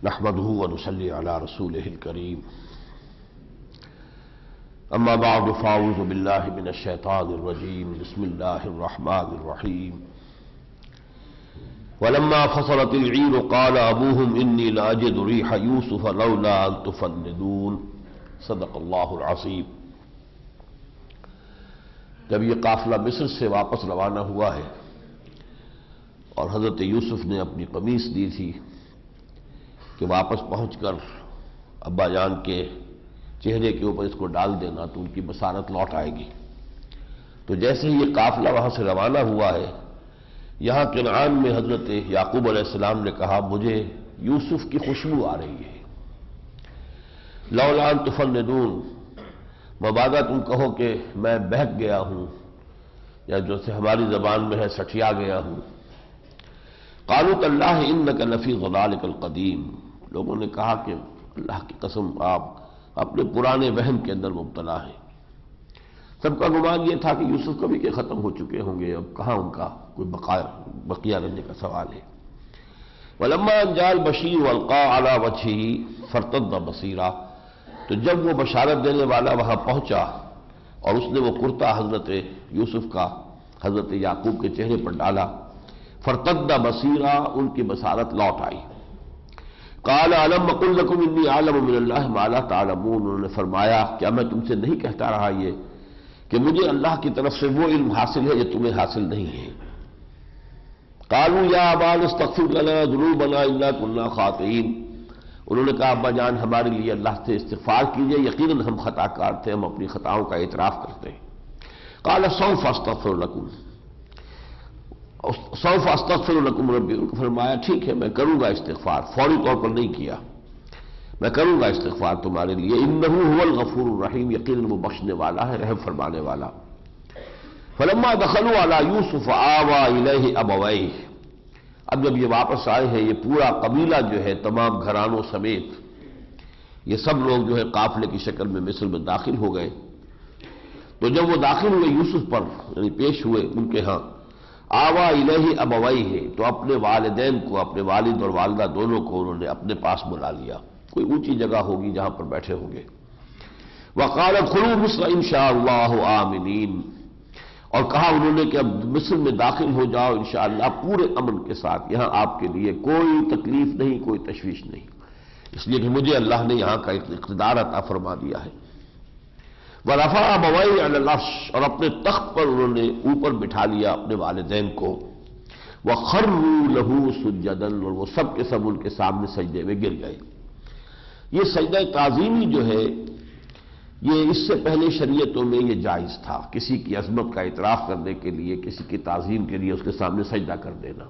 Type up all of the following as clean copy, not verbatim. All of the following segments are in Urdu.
نحمده ونصلي على رسوله الكريم اما بعد فاعوذ بالله من الشيطان الرجيم بسم الله الرحمن الرحيم ولما فصلت العير قال ابوهم اني لاجد ريح يوسف لولا ان تفندون صدق اللہ العظیم۔ جب یہ قافلہ مصر سے واپس روانہ ہوا ہے اور حضرت یوسف نے اپنی قمیص دی تھی کہ واپس پہنچ کر ابا جان کے چہرے کے اوپر اس کو ڈال دینا تو ان کی بصارت لوٹ آئے گی، تو جیسے ہی یہ قافلہ وہاں سے روانہ ہوا ہے، یہاں کنعان میں حضرت یعقوب علیہ السلام نے کہا مجھے یوسف کی خوشبو آ رہی ہے، لولا ان تفندون، مبادا تم کہو کہ میں بہک گیا ہوں، یا جو سے ہماری زبان میں ہے سٹھیا گیا ہوں۔ قالوا تاللہ انک لفی ضلالک القدیم، لوگوں نے کہا کہ اللہ کی قسم آپ اپنے پرانے وہم کے اندر مبتلا ہیں۔ سب کا گمان یہ تھا کہ یوسف کبھی کے ختم ہو چکے ہوں گے، اب کہاں ان کا کوئی بقیہ رہنے کا سوال ہے۔ ولما ان جاء البشیر والقى على وجهه فارتد بصیرا، تو جب وہ بشارت دینے والا وہاں پہنچا اور اس نے وہ کرتا حضرت یوسف کا حضرت یعقوب کے چہرے پر ڈالا، فارتد بصیرا، ان کی بصارت لوٹ آئی۔ قال الم اقل لكم انی اعلم من اللہ ما لا تعلمون، انہوں نے فرمایا کیا میں تم سے نہیں کہتا رہا یہ کہ مجھے اللہ کی طرف سے وہ علم حاصل ہے جو تمہیں حاصل نہیں ہے۔ قالوا یا ابانا استغفر لنا ذنوبنا انا كنا خاطئین، انہوں نے کہا ابا جان ہمارے لیے اللہ سے استغفار کیجئے، یقیناً ہم خطا کار تھے، ہم اپنی خطاؤں کا اعتراف کرتے ہیں۔ قال سوف استغفر لكم، سوف استغفر لكم ربی، ان کو فرمایا ٹھیک ہے میں کروں گا استغفار، فوری طور پر نہیں کیا، میں کروں گا استغفار تمہارے لیے، انہ هو الغفور الرحیم، یقیناً وہ بخشنے والا ہے، رحم فرمانے والا۔ فلما دخلوا على یوسف آوى الیہ ابویہ، اب جب یہ واپس آئے ہیں یہ پورا قبیلہ جو ہے تمام گھرانوں سمیت، یہ سب لوگ جو ہے قافلے کی شکل میں مصر میں داخل ہو گئے، تو جب وہ داخل ہوئے یوسف پر یعنی پیش ہوئے ان کے ہاں، آوا الیہ ابویہ، تو اپنے والدین کو، اپنے والد اور والدہ دونوں کو انہوں نے اپنے پاس بلا لیا، کوئی اونچی جگہ ہوگی جہاں پر بیٹھے ہوں گے۔ وقال ادخلوا مصر ان شاء اللہ آمنین، اور کہا انہوں نے کہ اب مصر میں داخل ہو جاؤ انشاءاللہ پورے امن کے ساتھ، یہاں آپ کے لیے کوئی تکلیف نہیں، کوئی تشویش نہیں، اس لیے کہ مجھے اللہ نے یہاں کا اقتدار عطا فرما دیا ہے۔ وَرَفَعَ أَبَوَيْهِ عَلَى الْعَرْشِ، اور اپنے تخت پر انہوں نے اوپر بٹھا لیا اپنے والدین کو، وَخَرُّوا لَهُ سُجَّدًا، اور وہ سب کے سب ان کے سامنے سجدے میں گر گئے۔ یہ سجدہ تعظیمی جو ہے یہ اس سے پہلے شریعتوں میں یہ جائز تھا، کسی کی عظمت کا اعتراف کرنے کے لیے، کسی کی تعظیم کے لیے اس کے سامنے سجدہ کر دینا،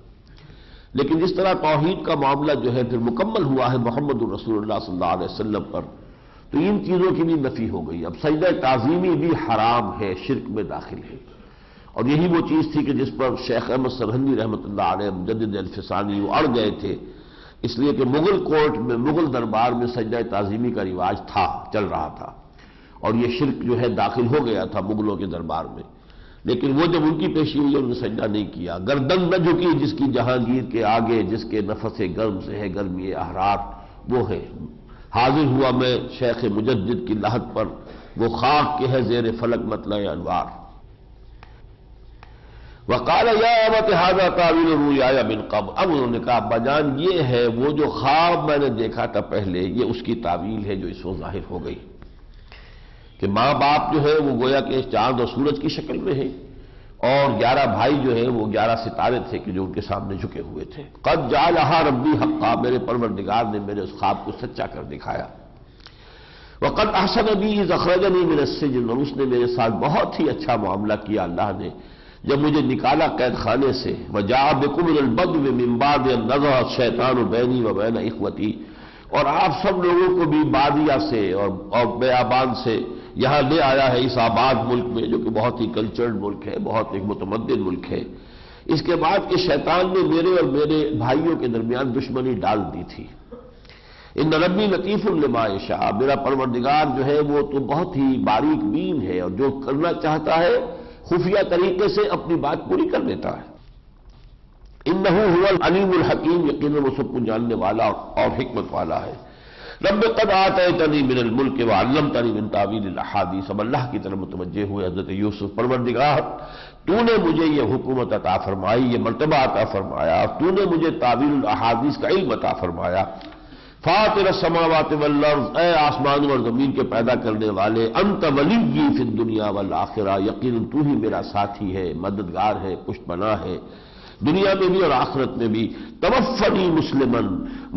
لیکن جس طرح توحید کا معاملہ جو ہے پھر مکمل ہوا ہے محمد الرسول اللہ صلی اللہ علیہ وسلم پر، تو ان چیزوں کی بھی نفی ہو گئی، اب سجدہ تعظیمی بھی حرام ہے، شرک میں داخل ہے، اور یہی وہ چیز تھی کہ جس پر شیخ احمد سرہندی رحمۃ اللہ علیہ مجدد الفسانی وہ اڑ گئے تھے، اس لیے کہ مغل کورٹ میں، مغل دربار میں سجدہ تعظیمی کا رواج تھا، چل رہا تھا، اور یہ شرک جو ہے داخل ہو گیا تھا مغلوں کے دربار میں، لیکن وہ جب ان کی پیشی ہوئی انہوں نے سجدہ نہیں کیا۔ گردن نہ جھکی جس کی جہانگیر کے آگے، جس کے نفس گرم سے ہے گرمی احرار، وہ ہے حاضر ہوا میں شیخ مجدد کی لحد پر، وہ خاک کے ہے زیر فلک مطلع انوار۔ وقال یا ابت ھذا تاویل رؤیایا من قبل، اب انہوں نے کہا ابا جان یہ ہے وہ جو خواب میں نے دیکھا تھا پہلے، یہ اس کی تعویل ہے جو اس وقت ظاہر ہو گئی، کہ ماں باپ جو ہے وہ گویا کہ چاند اور سورج کی شکل میں ہے، اور 11 بھائی جو ہے وہ 11 ستارے تھے کہ جو ان کے سامنے جھکے ہوئے تھے۔ قد جعلھا ربی حقا، میرے پروردگار نے میرے اس خواب کو سچا کر دکھایا۔ وقد احسن بی اذ اخرجنی من السجن، اور اس نے میرے ساتھ بہت ہی اچھا معاملہ کیا اللہ نے جب مجھے نکالا قید خانے سے۔ وجاء بکم من البدو من بعد ان نزغ الشیطان بینی وبین اخوتی، اور آپ سب لوگوں کو بھی بادیہ سے اور بیابان سے یہاں لے آیا ہے اس آباد ملک میں، جو کہ بہت ہی کلچرڈ ملک ہے، بہت ایک متمدن ملک ہے، اس کے بعد کہ شیطان نے میرے اور میرے بھائیوں کے درمیان دشمنی ڈال دی تھی۔ ان ربی لطیف لما یشاء، میرا پروردگار جو ہے وہ تو بہت ہی باریک بین ہے، اور جو کرنا چاہتا ہے خفیہ طریقے سے اپنی بات پوری کر دیتا ہے۔ انہ هو العلیم الحکیم، یقیناً وہ سب کو جاننے والا اور حکمت والا ہے۔ رب قد آتیتنی من الملک وعلمتنی من تعویل الاحادیث، اب اللہ کی طرف متوجہ ہوئے حضرت یوسف، پروردگار تو نے مجھے یہ حکومت عطا فرمائی، یہ مرتبہ عطا فرمایا، اور تو نے مجھے تعویل الاحادیث کا علم عطا فرمایا۔ فاطر السماوات والارض، اے آسمان اور زمین کے پیدا کرنے والے، انت ولی فی الدنیا والآخرہ، یقیناً تو ہی میرا ساتھی ہے، مددگار ہے، پشت پناہ ہے، دنیا میں بھی اور آخرت میں بھی۔ توفنی مسلمن،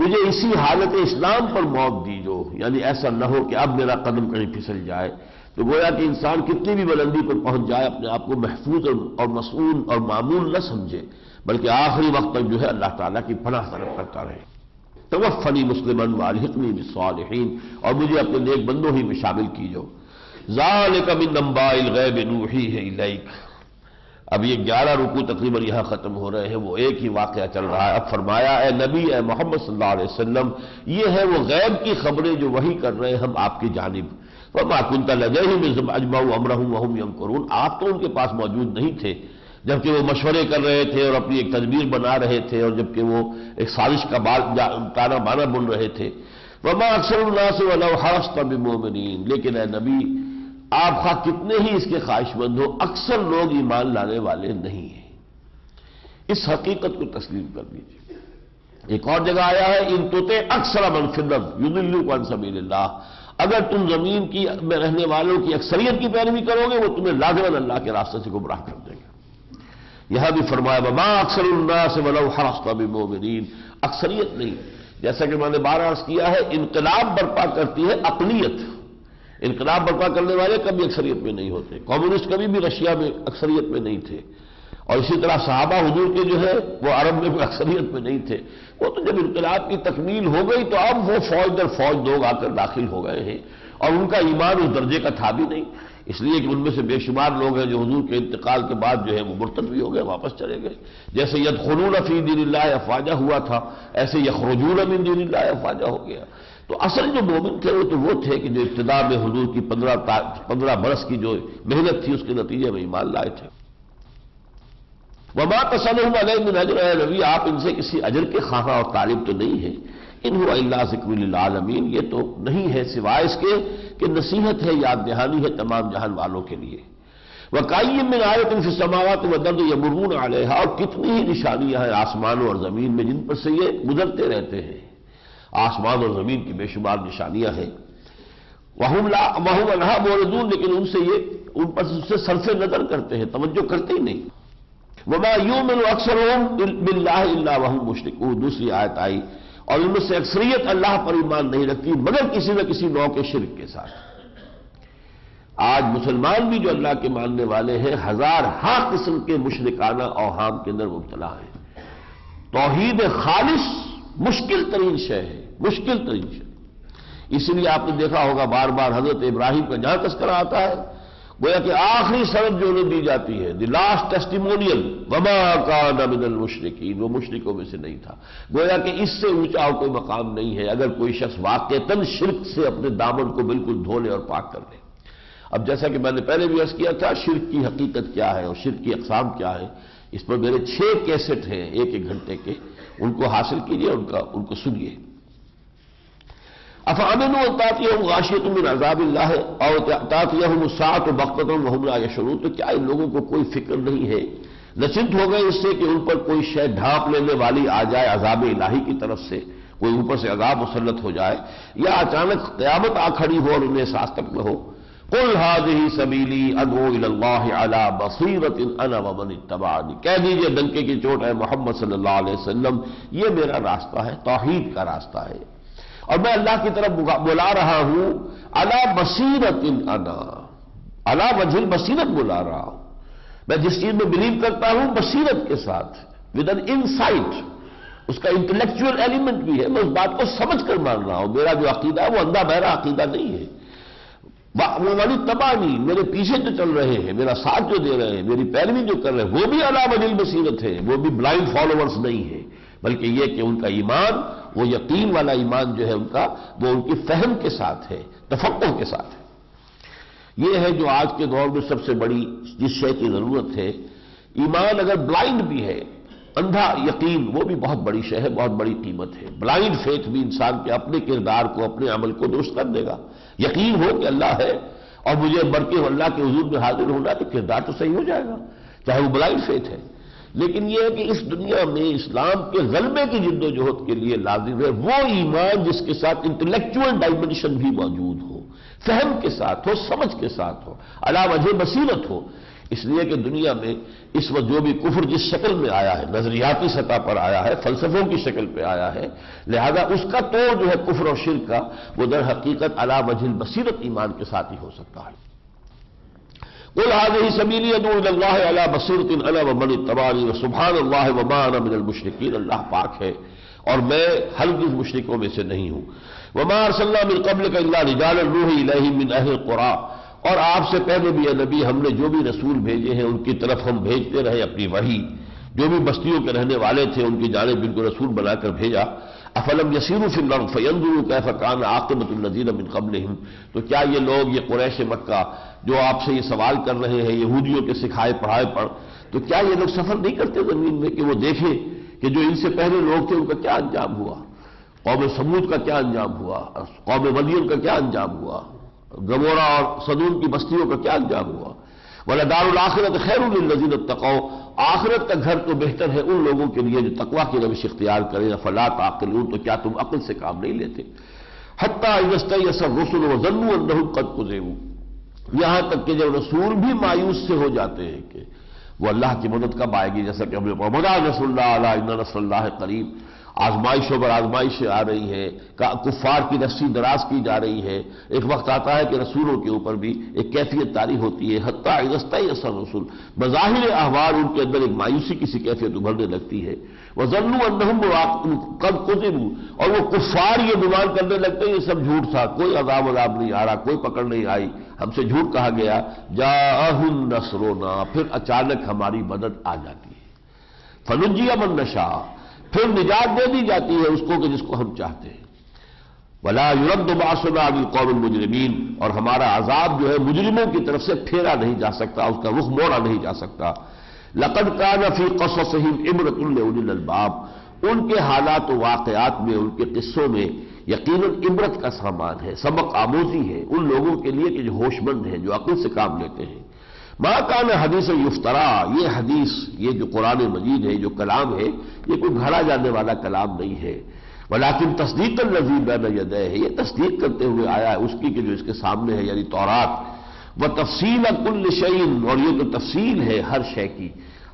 مجھے اسی حالت اسلام پر موت دیجو، یعنی ایسا نہ ہو کہ اب میرا قدم کہیں پھسل جائے۔ تو گویا کہ انسان کتنی بھی بلندی پر پہنچ جائے اپنے آپ کو محفوظ اور مسئول اور معمول نہ سمجھے، بلکہ آخری وقت تک جو ہے اللہ تعالیٰ کی پناہ طلب کرتا رہے۔ توفنی مسلمن والحقنی بالصالحین، اور مجھے اپنے نیک بندوں ہی میں شامل کیجو۔ ذالک من انباء الغیب نوحیہ الیک، اب یہ 11 رکوع تقریباً یہاں ختم ہو رہے ہیں، وہ ایک ہی واقعہ چل رہا ہے۔ اب فرمایا اے نبی، اے محمد صلی اللہ علیہ وسلم، یہ ہے وہ غیب کی خبریں جو وحی کر رہے ہیں ہم آپ کی جانب۔ وما كنت لديهم اذ اجمعوا امرهم وهم يمكرون، آپ تو ان کے پاس موجود نہیں تھے جبکہ وہ مشورے کر رہے تھے اور اپنی ایک تدبیر بنا رہے تھے، اور جبکہ وہ ایک سازش کا تانا بانا بن رہے تھے۔ وما اکثر الناس ولو حرصت بمؤمنین، لیکن اے نبی آپ خواہ کتنے ہی اس کے خواہش مند ہو، اکثر لوگ ایمان لانے والے نہیں ہیں۔ اس حقیقت کو تسلیم کر لیجیے۔ ایک اور جگہ آیا ہے ان تطع اکثر من فی الارض یضلوک عن سبیل اللہ، اگر تم زمین میں رہنے والوں کی اکثریت کی پیروی کرو گے وہ تمہیں لازماً اللہ کے راستے سے گمراہ کر دیں گے۔ یہاں بھی فرمایا وما اکثر الناس ولو حرصت بمؤمنین، اکثریت نہیں، جیسا کہ میں نے بار عرض کیا ہے، انقلاب برپا کرتی ہے عقلیت، انقلاب برپا کرنے والے کبھی اکثریت میں نہیں ہوتے۔ کمیونسٹ کبھی بھی رشیا میں اکثریت میں نہیں تھے، اور اسی طرح صحابہ حضور کے جو ہے وہ عرب میں اکثریت میں نہیں تھے، وہ تو جب انقلاب کی تکمیل ہو گئی تو اب وہ فوج در فوج لوگ آ کر داخل ہو گئے ہیں، اور ان کا ایمان اس درجے کا تھا بھی نہیں، اس لیے کہ ان میں سے بے شمار لوگ ہیں جو حضور کے انتقال کے بعد جو ہے وہ مرتد بھی ہو گئے، واپس چلے گئے۔ جیسے یدخلون فی دین اللہ افواجا ہوا تھا، ایسے یخرجون من دین اللہ افواجا ہو گیا۔ تو اصل جو مومن تھے وہ تھے کہ جو ابتدا میں حضور کی 15 برس کی جو محنت تھی اس کے نتیجے میں ایمان لائے تھے۔ وما تسألهم علیہ من اجر، اے نبی آپ ان سے کسی اجر کے خواہاں اور طالب تو نہیں ہے۔ ان هو الا ذکر للعالمین، یہ تو نہیں ہے سوائے اس کے کہ نصیحت ہے، یاد دہانی ہے تمام جہان والوں کے لیے۔ وَكَأَيٍّ مِّنْ آیَةٍ فِي السَّمَاوَاتِ وَالْأَرْضِ يَمُرُّونَ عَلَيْهَا، اور کتنی ہی نشانیاں ہیں آسمانوں اور زمین میں جن پر سے یہ گزرتے رہتے ہیں، آسمان اور زمین کی بے شمار نشانیاں ہیں۔ وَهُمْ عَنْهَا مُعْرِضُونَ، لیکن ان پر سے صرف نظر کرتے ہیں، توجہ کرتے ہی نہیں۔ وَمَا يُؤْمِنُ أَكْثَرُهُم بِاللَّهِ إِلَّا وَهُمْ مُشْرِكُونَ، دوسری آیت آئی، اور ان میں سے اکثریت اللہ پر ایمان نہیں رکھتی مگر کسی نہ کسی نوع کے شرک کے ساتھ۔ آج مسلمان بھی جو اللہ کے ماننے والے ہیں ہزارہا قسم کے مشرکانہ اوہام کے اندر مبتلا ہیں۔ توحید خالص مشکل ترین شے ہے، مشکل ترین شے۔ اسی لیے آپ نے دیکھا ہوگا بار بار حضرت ابراہیم کا جہاں تذکرہ آتا ہے گویا کہ آخری سند جو انہیں دی جاتی ہے، دی لاسٹ ٹیسٹیمونیل، وما کان من المشرکین، وہ مشرکوں میں سے نہیں تھا۔ گویا کہ اس سے اونچا اور کوئی مقام نہیں ہے اگر کوئی شخص واقعتاً شرک سے اپنے دامن کو بالکل دھو لے اور پاک کر لے۔ اب جیسا کہ میں نے پہلے بھی عرض کیا تھا شرک کی حقیقت کیا ہے اور شرک کی اقسام کیا ہے، اس پر میرے 6 کیسٹ ہیں 1 گھنٹے کے، ان کو حاصل کیجئے، ان کو سنیے۔ افامنوا ان تاتیہم غاشیۃ من عذاب اللہ او تاتیہم الساعۃ بغتۃ وہم لا یشعرون، تو کیا ان لوگوں کو کوئی فکر نہیں ہے، نچنت ہو گئے اس سے کہ ان پر کوئی شے ڈھانپ لینے والی آ جائے عذاب الہی کی طرف سے، کوئی اوپر سے عذاب مسلط ہو جائے، یا اچانک قیامت آ کھڑی ہو اور انہیں احساس تک نہ ہو۔ قل هذه سبیلی ادعو الی اللہ علی بصیرۃ انا ومن اتبعنی، کہہ دیجئے ڈنکے کی چوٹ ہے محمد صلی اللہ علیہ وسلم، یہ میرا راستہ ہے، توحید کا راستہ ہے، اور میں اللہ کی طرف بلا رہا ہوں، علی بصیرۃ انا، علی وجہ البصیرت بلا رہا ہوں، میں جس چیز میں بلیو کرتا ہوں بصیرت کے ساتھ، ود این انسائٹ، اس کا انٹلیکچوئل ایلیمنٹ بھی ہے، میں اس بات کو سمجھ کر مان رہا ہوں، میرا جو عقیدہ ہے وہ اندھا بہرا عقیدہ نہیں ہے۔ وَمَنِ اتَّبَعَنِي، میرے پیچھے جو چل رہے ہیں، میرا ساتھ جو دے رہے ہیں، میری پیروی جو کر رہے ہیں، وہ بھی علی وجہ البصیرت ہے، وہ بھی بلائنڈ فالوورز نہیں ہے، بلکہ یہ کہ ان کا ایمان، وہ یقین والا ایمان جو ہے ان کا، وہ ان کی فہم کے ساتھ ہے، تفقہ کے ساتھ ہے۔ یہ ہے جو آج کے دور میں سب سے بڑی جس شے کی ضرورت ہے۔ ایمان اگر بلائنڈ بھی ہے اندھا یقین وہ بھی بہت بڑی شے ہے، بہت بڑی قیمت ہے۔ بلائنڈ فیتھ بھی انسان کے اپنے کردار کو، اپنے عمل کو درست کر دے گا۔ یقین ہو کہ اللہ ہے اور مجھے مر کے اللہ کے حضور میں حاضر ہونا، تو کردار تو صحیح ہو جائے گا، چاہے وہ بلائنڈ فیتھ ہے۔ لیکن یہ ہے کہ اس دنیا میں اسلام کے غلبے کی جد و جہد کے لیے لازم ہے وہ ایمان جس کے ساتھ انٹلیکچوئل ڈائمنشن بھی موجود ہو، فہم کے ساتھ ہو، سمجھ کے ساتھ ہو، علی وجہ بصیرت ہو۔ اس لیے کہ دنیا میں اس وقت جو بھی کفر جس شکل میں آیا ہے، نظریاتی سطح پر آیا ہے، فلسفوں کی شکل پہ آیا ہے، لہذا اس کا توڑ جو ہے کفر اور شرک کا، وہ در حقیقت علی وجہ البصیرت ایمان کے ساتھ ہی ہو سکتا ہے۔ قل هذه سبیلی ادعو الی اللہ علی بصیرۃ انا ومن اتبعنی وسبحان اللہ وما انا من المشرکین، اللہ پاک ہے اور میں ہرگز مشرکوں میں سے نہیں ہوں۔ وما ارسلنا من قبلک الا رجالا نوحی الیہم من اہل القری، اور آپ سے پہلے بھی اے نبی ہم نے جو بھی رسول بھیجے ہیں ان کی طرف ہم بھیجتے رہے اپنی وحی، جو بھی بستیوں کے رہنے والے تھے ان کی جانب ان کو رسول بنا کر بھیجا۔ افلم یسیروا فی الارض فینظروا کیف کان عاقبۃ الذین من قبلہم، تو کیا یہ لوگ، یہ قریش مکہ جو آپ سے یہ سوال کر رہے ہیں یہودیوں کے سکھائے پڑھائے پر، تو کیا یہ لوگ سفر نہیں کرتے زمین میں کہ وہ دیکھیں کہ جو ان سے پہلے لوگ تھے ان کا کیا انجام ہوا، قوم سمود کا کیا انجام ہوا، قوم مدین کا کیا انجام ہوا، گمورا اور صدوم کی بستیوں کا کیا انجام ہوا۔ وَلَدَارُ الْآخِرَةِ خَيْرٌ لِلَّذِينَ اتَّقَوْا، آخرت کا گھر تو بہتر ہے ان لوگوں کے لیے جو تقویٰ کی روش اختیار کریں۔ فَلَا تَعْقِلُونَ، تو کیا تم عقل سے کام نہیں لیتے؟ حَتَّىٰ إِذَا اسْتَيْأَسَ الرُّسُلُ وَظَنُّوا أَنَّهُمْ قَدْ كُذِبُوا، یہاں تک کہ جب رسول بھی مایوس سے ہو جاتے ہیں کہ وہ اللہ کی مدد کب آئے گی، جیسا کہ ہم نے پڑھا مَتَىٰ نَصْرُ اللَّهِ أَلَا إِنَّ نَصْرَ اللَّهِ قَرِيبٌ، آزمائشوں پر آزمائشیں آ رہی ہیں، کفار کی رسی دراز کی جا رہی ہے۔ ایک وقت آتا ہے کہ رسولوں کے اوپر بھی ایک کیفیت طاری ہوتی ہے، حتیٰ اذا استیأس الرسل، بظاہر احوال ان کے اندر ایک مایوسی کی سی کیفیت ابھرنے لگتی ہے۔ وظنوا انہم قد کذبوا، اور وہ کفار یہ گمان کرنے لگتے ہیں یہ سب جھوٹ تھا، کوئی عذاب نہیں آ رہا، کوئی پکڑ نہیں آئی، ہم سے جھوٹ کہا گیا۔ جاءہم نصرنا، پھر اچانک ہماری مدد آ جاتی ہے۔ فنجی من نشاء، پھر نجات دے دی جاتی ہے اس کو کہ جس کو ہم چاہتے ہیں۔ وَلَا يُرَدُّ بَأْسُنَا عَنِ الْقَوْمِ الْمُجْرِمِينَ، اور ہمارا عذاب جو ہے مجرموں کی طرف سے پھیرا نہیں جا سکتا، اس کا رخ موڑا نہیں جا سکتا۔ لَقَدْ كَانَ فِي قَصَصِهِمْ عِبْرَةٌ لِأُولِي الْأَلْبَابِ، ان کے حالات و واقعات میں، ان کے قصوں میں یقیناً عبرت کا سامان ہے، سبق آموزی ہے ان لوگوں کے لیے کہ جو ہوش مند ہیں، جو عقل سے کام لیتے ہیں۔ ما کان حدیث یفترا، یہ حدیث، یہ جو قرآن مجید ہے، جو کلام ہے، یہ کوئی گھڑا جانے والا کلام نہیں ہے۔ ولیکن تصدیق الذی بین یدیہ، یہ تصدیق کرتے ہوئے آیا ہے اس کی کہ جو اس کے سامنے ہے، یعنی تورات۔ وتفصیل کل شیء، اور یہ تو تفصیل ہے ہر شے کی،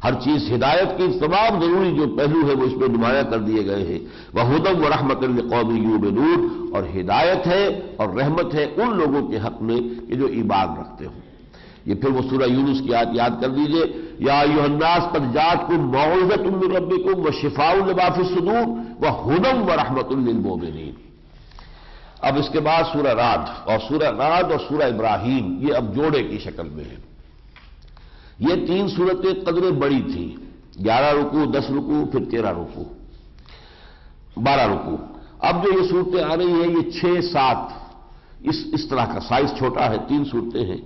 ہر چیز، ہدایت کی تمام ضروری جو پہلو ہے وہ اس میں نمایاں کر دیے گئے ہیں۔ وہدی ورحمۃ لقوم یؤمنون، اور ہدایت ہے اور رحمت ہے ان لوگوں کے حق میں کہ جو ایمان رکھتے ہوں۔ یہ پھر وہ سورہ یونس کی آیت یاد کر دیجئے، یا ایھا الناس قد جاءتکم موعظۃ من ربکم وشفاء لما فی الصدور وہدی ورحمۃ للمؤمنین۔ اب اس کے بعد سورہ رعد، اور سورہ ابراہیم یہ اب جوڑے کی شکل میں ہے۔ یہ تین صورتیں قدرے بڑی تھیں، 11 رکوع، 10 رکوع، پھر 13 رکوع، 12 رکوع۔ اب جو یہ صورتیں آ رہی ہیں یہ 6، 7 اس طرح کا سائز چھوٹا ہے، 3 صورتیں ہیں،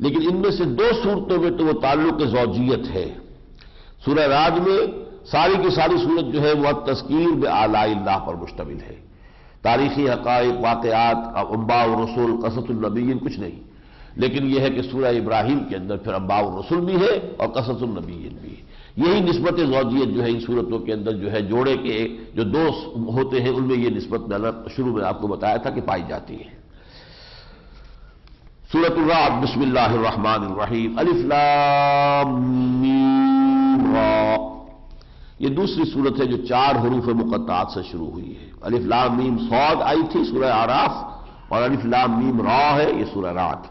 لیکن ان میں سے 2 صورتوں میں تو وہ تعلق زوجیت ہے۔ سورہ رعد میں ساری کی ساری صورت جو ہے وہ تذکیر بآلاء اللہ پر مشتمل ہے، تاریخی حقائق، واقعات، انباء الرسول، قصص النبیین کچھ نہیں، لیکن یہ ہے کہ سورہ ابراہیم کے اندر پھر انباء الرسول بھی ہے اور قصص النبیین بھی ہے۔ یہی نسبت زوجیت جو ہے ان صورتوں کے اندر جو ہے جوڑے کے جو 2 ہوتے ہیں ان میں یہ نسبت میں نے شروع میں آپ کو بتایا تھا کہ پائی جاتی ہے۔ سورۃ الرعد، بسم اللہ الرحمن الرحیم، الف لام میم را، یہ دوسری صورت ہے جو 4 حروف مقطعات سے شروع ہوئی ہے۔ الف لام میم صاد آئی تھی سورہ اعراف، اور الف لام میم را ہے یہ سورہ رعد۔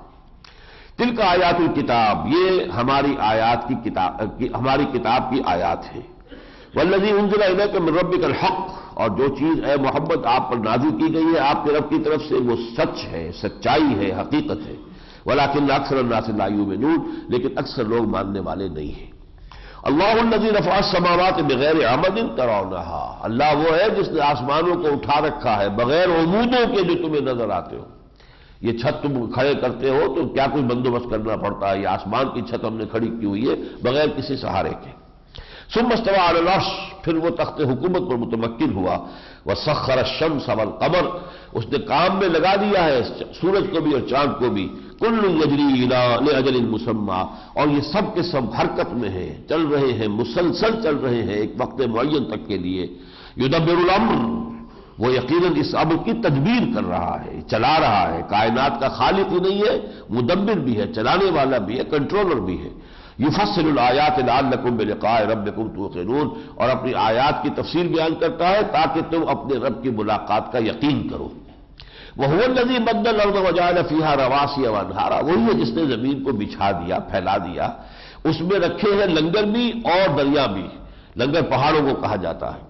تلک آیات الکتاب، یہ ہماری آیات کی کتاب، ہماری کتاب کی آیات ہے۔ والذی انزل الیک من ربک الحق، اور جو چیز اے محمد آپ پر نازل کی گئی ہے آپ کے رب کی طرف سے وہ سچ ہے، سچائی ہے، حقیقت ہے۔ ولکن اکثر الناس لا یؤمنون، لیکن اکثر لوگ ماننے والے نہیں ہیں۔ اللہ الذی رفع السماوات بغیر عمد ترونہا، اللہ وہ ہے جس نے آسمانوں کو اٹھا رکھا ہے بغیر عمودوں کے جو تمہیں نظر آتے ہو۔ یہ چھت تم کھڑے کرتے ہو تو کیا کوئی بندوبست کرنا پڑتا ہے، یہ آسمان کی چھت ہم نے کھڑی کی ہوئی ہے بغیر کسی سہارے کے۔ ثم استوى على العرش، پھر وہ تخت حکومت پر متمکن ہوا، وسخر الشمس والقمر، اس نے کام میں لگا دیا ہے سورج کو بھی اور چاند کو بھی، کل یجری الی اجل مسمى، اور یہ سب کے سب حرکت میں ہیں، چل رہے ہیں، مسلسل چل رہے ہیں ایک وقت معین تک کے لیے۔ یدبر الامر، وہ یقیناً اس امر کی تدبیر کر رہا ہے، چلا رہا ہے، کائنات کا خالق ہی نہیں ہے، مدبر بھی ہے، چلانے والا بھی ہے، کنٹرولر بھی ہے۔ یفصل الآیات لعلکم بلقاء ربکم توقنون، اور اپنی آیات کی تفصیل بیان کرتا ہے تاکہ تم اپنے رب کی ملاقات کا یقین کرو۔ وَهُوَ الَّذِي مَدَّ الْأَرْضَ وَجَعَلَ فِيهَا رَوَاسِيَ وَأَنْهَارًا، وہی ہے جس نے زمین کو بچھا دیا، پھیلا دیا، اس میں رکھے ہیں لنگر بھی اور دریا بھی، لنگر پہاڑوں کو کہا جاتا ہے۔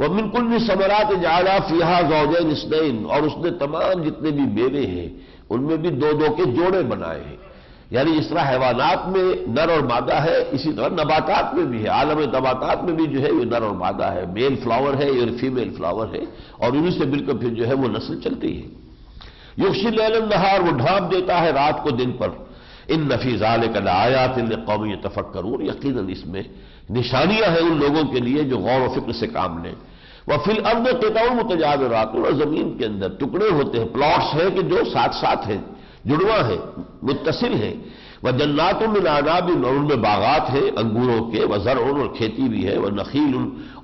وَمِن كُلِّ الثَّمَرَاتِ جَعَلَ فِيهَا زَوْجَيْنِ اثْنَيْنِ، اور اس نے تمام جتنے بھی میوے ہیں ان میں بھی دو دو کے جوڑے بنائے ہیں، یعنی جس طرح حیوانات میں نر اور مادہ ہے اسی طرح نباتات میں بھی ہے، عالم نباتات میں بھی جو ہے یہ نر اور مادہ ہے، میل فلاور ہے اور فیمیل فلاور ہے، اور انہی سے مل کر پھر جو ہے وہ نسل چلتی ہے۔ یغشی اللیل النہار، وہ ڈھانپ دیتا ہے رات کو دن پر۔ ان فی ذلک لآیات لقوم یتفکرون، یقیناً اس میں نشانیاں ہیں ان لوگوں کے لیے جو غور و فکر سے کام لیں۔ وفی الارض قطع متجاورات، اور زمین کے اندر ٹکڑے ہوتے ہیں، پلاٹس ہیں کہ جو ساتھ ساتھ ہیں، جڑواں ہیں، متصل ہیں۔ وجنات من اعناب، اور ان میں باغات ہیں انگوروں کے، وزرع، اور کھیتی بھی ہے، ونخیل،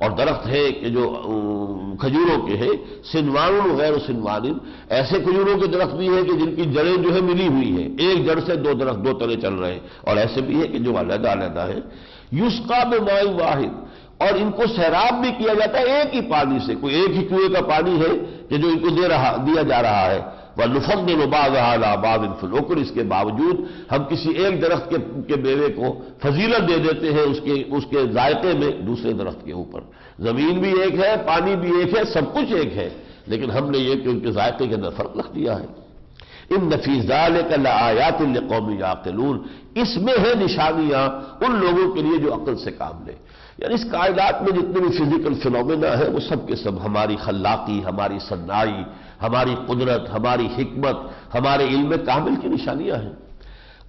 اور درخت ہے کہ جو کھجوروں کے ہیں، سنوان غیر سنوان، ایسے کھجوروں کے درخت بھی ہیں کہ جن کی جڑیں جو ہے ملی ہوئی ہیں، ایک جڑ سے دو درخت دو تلے چل رہے ہیں، اور ایسے بھی ہے کہ جو علیحدہ علیحدہ ہیں۔ یسقا بماء واحد، اور ان کو سیراب بھی کیا جاتا ہے ایک ہی پانی سے، کوئی ایک ہی کنویں کا پانی ہے کہ جو ان کو دیا جا رہا ہے۔ وَنُفَضِّلُ بَعْضَهَا عَلَىٰ بَعْضٍ فِي الْأُكُلِ، اس کے باوجود ہم کسی ایک درخت کے میوے کو فضیلت دے دیتے ہیں اس کے ذائقے میں دوسرے درخت کے اوپر۔ زمین بھی ایک ہے، پانی بھی ایک ہے، سب کچھ ایک ہے، لیکن ہم نے یہ کہ ان کے ذائقے کے اندر فرق رکھ دیا ہے۔ ان فی ذلک لآیات لقوم یعقلون، اس میں ہے نشانیاں ان لوگوں کے لیے جو عقل سے کام لیں۔ یعنی اس کائنات میں جتنے بھی فزیکل فینومینا ہے وہ سب کے سب ہماری خلاقی، ہماری صنائی، ہماری قدرت، ہماری حکمت، ہمارے علم کامل کی نشانیاں ہیں۔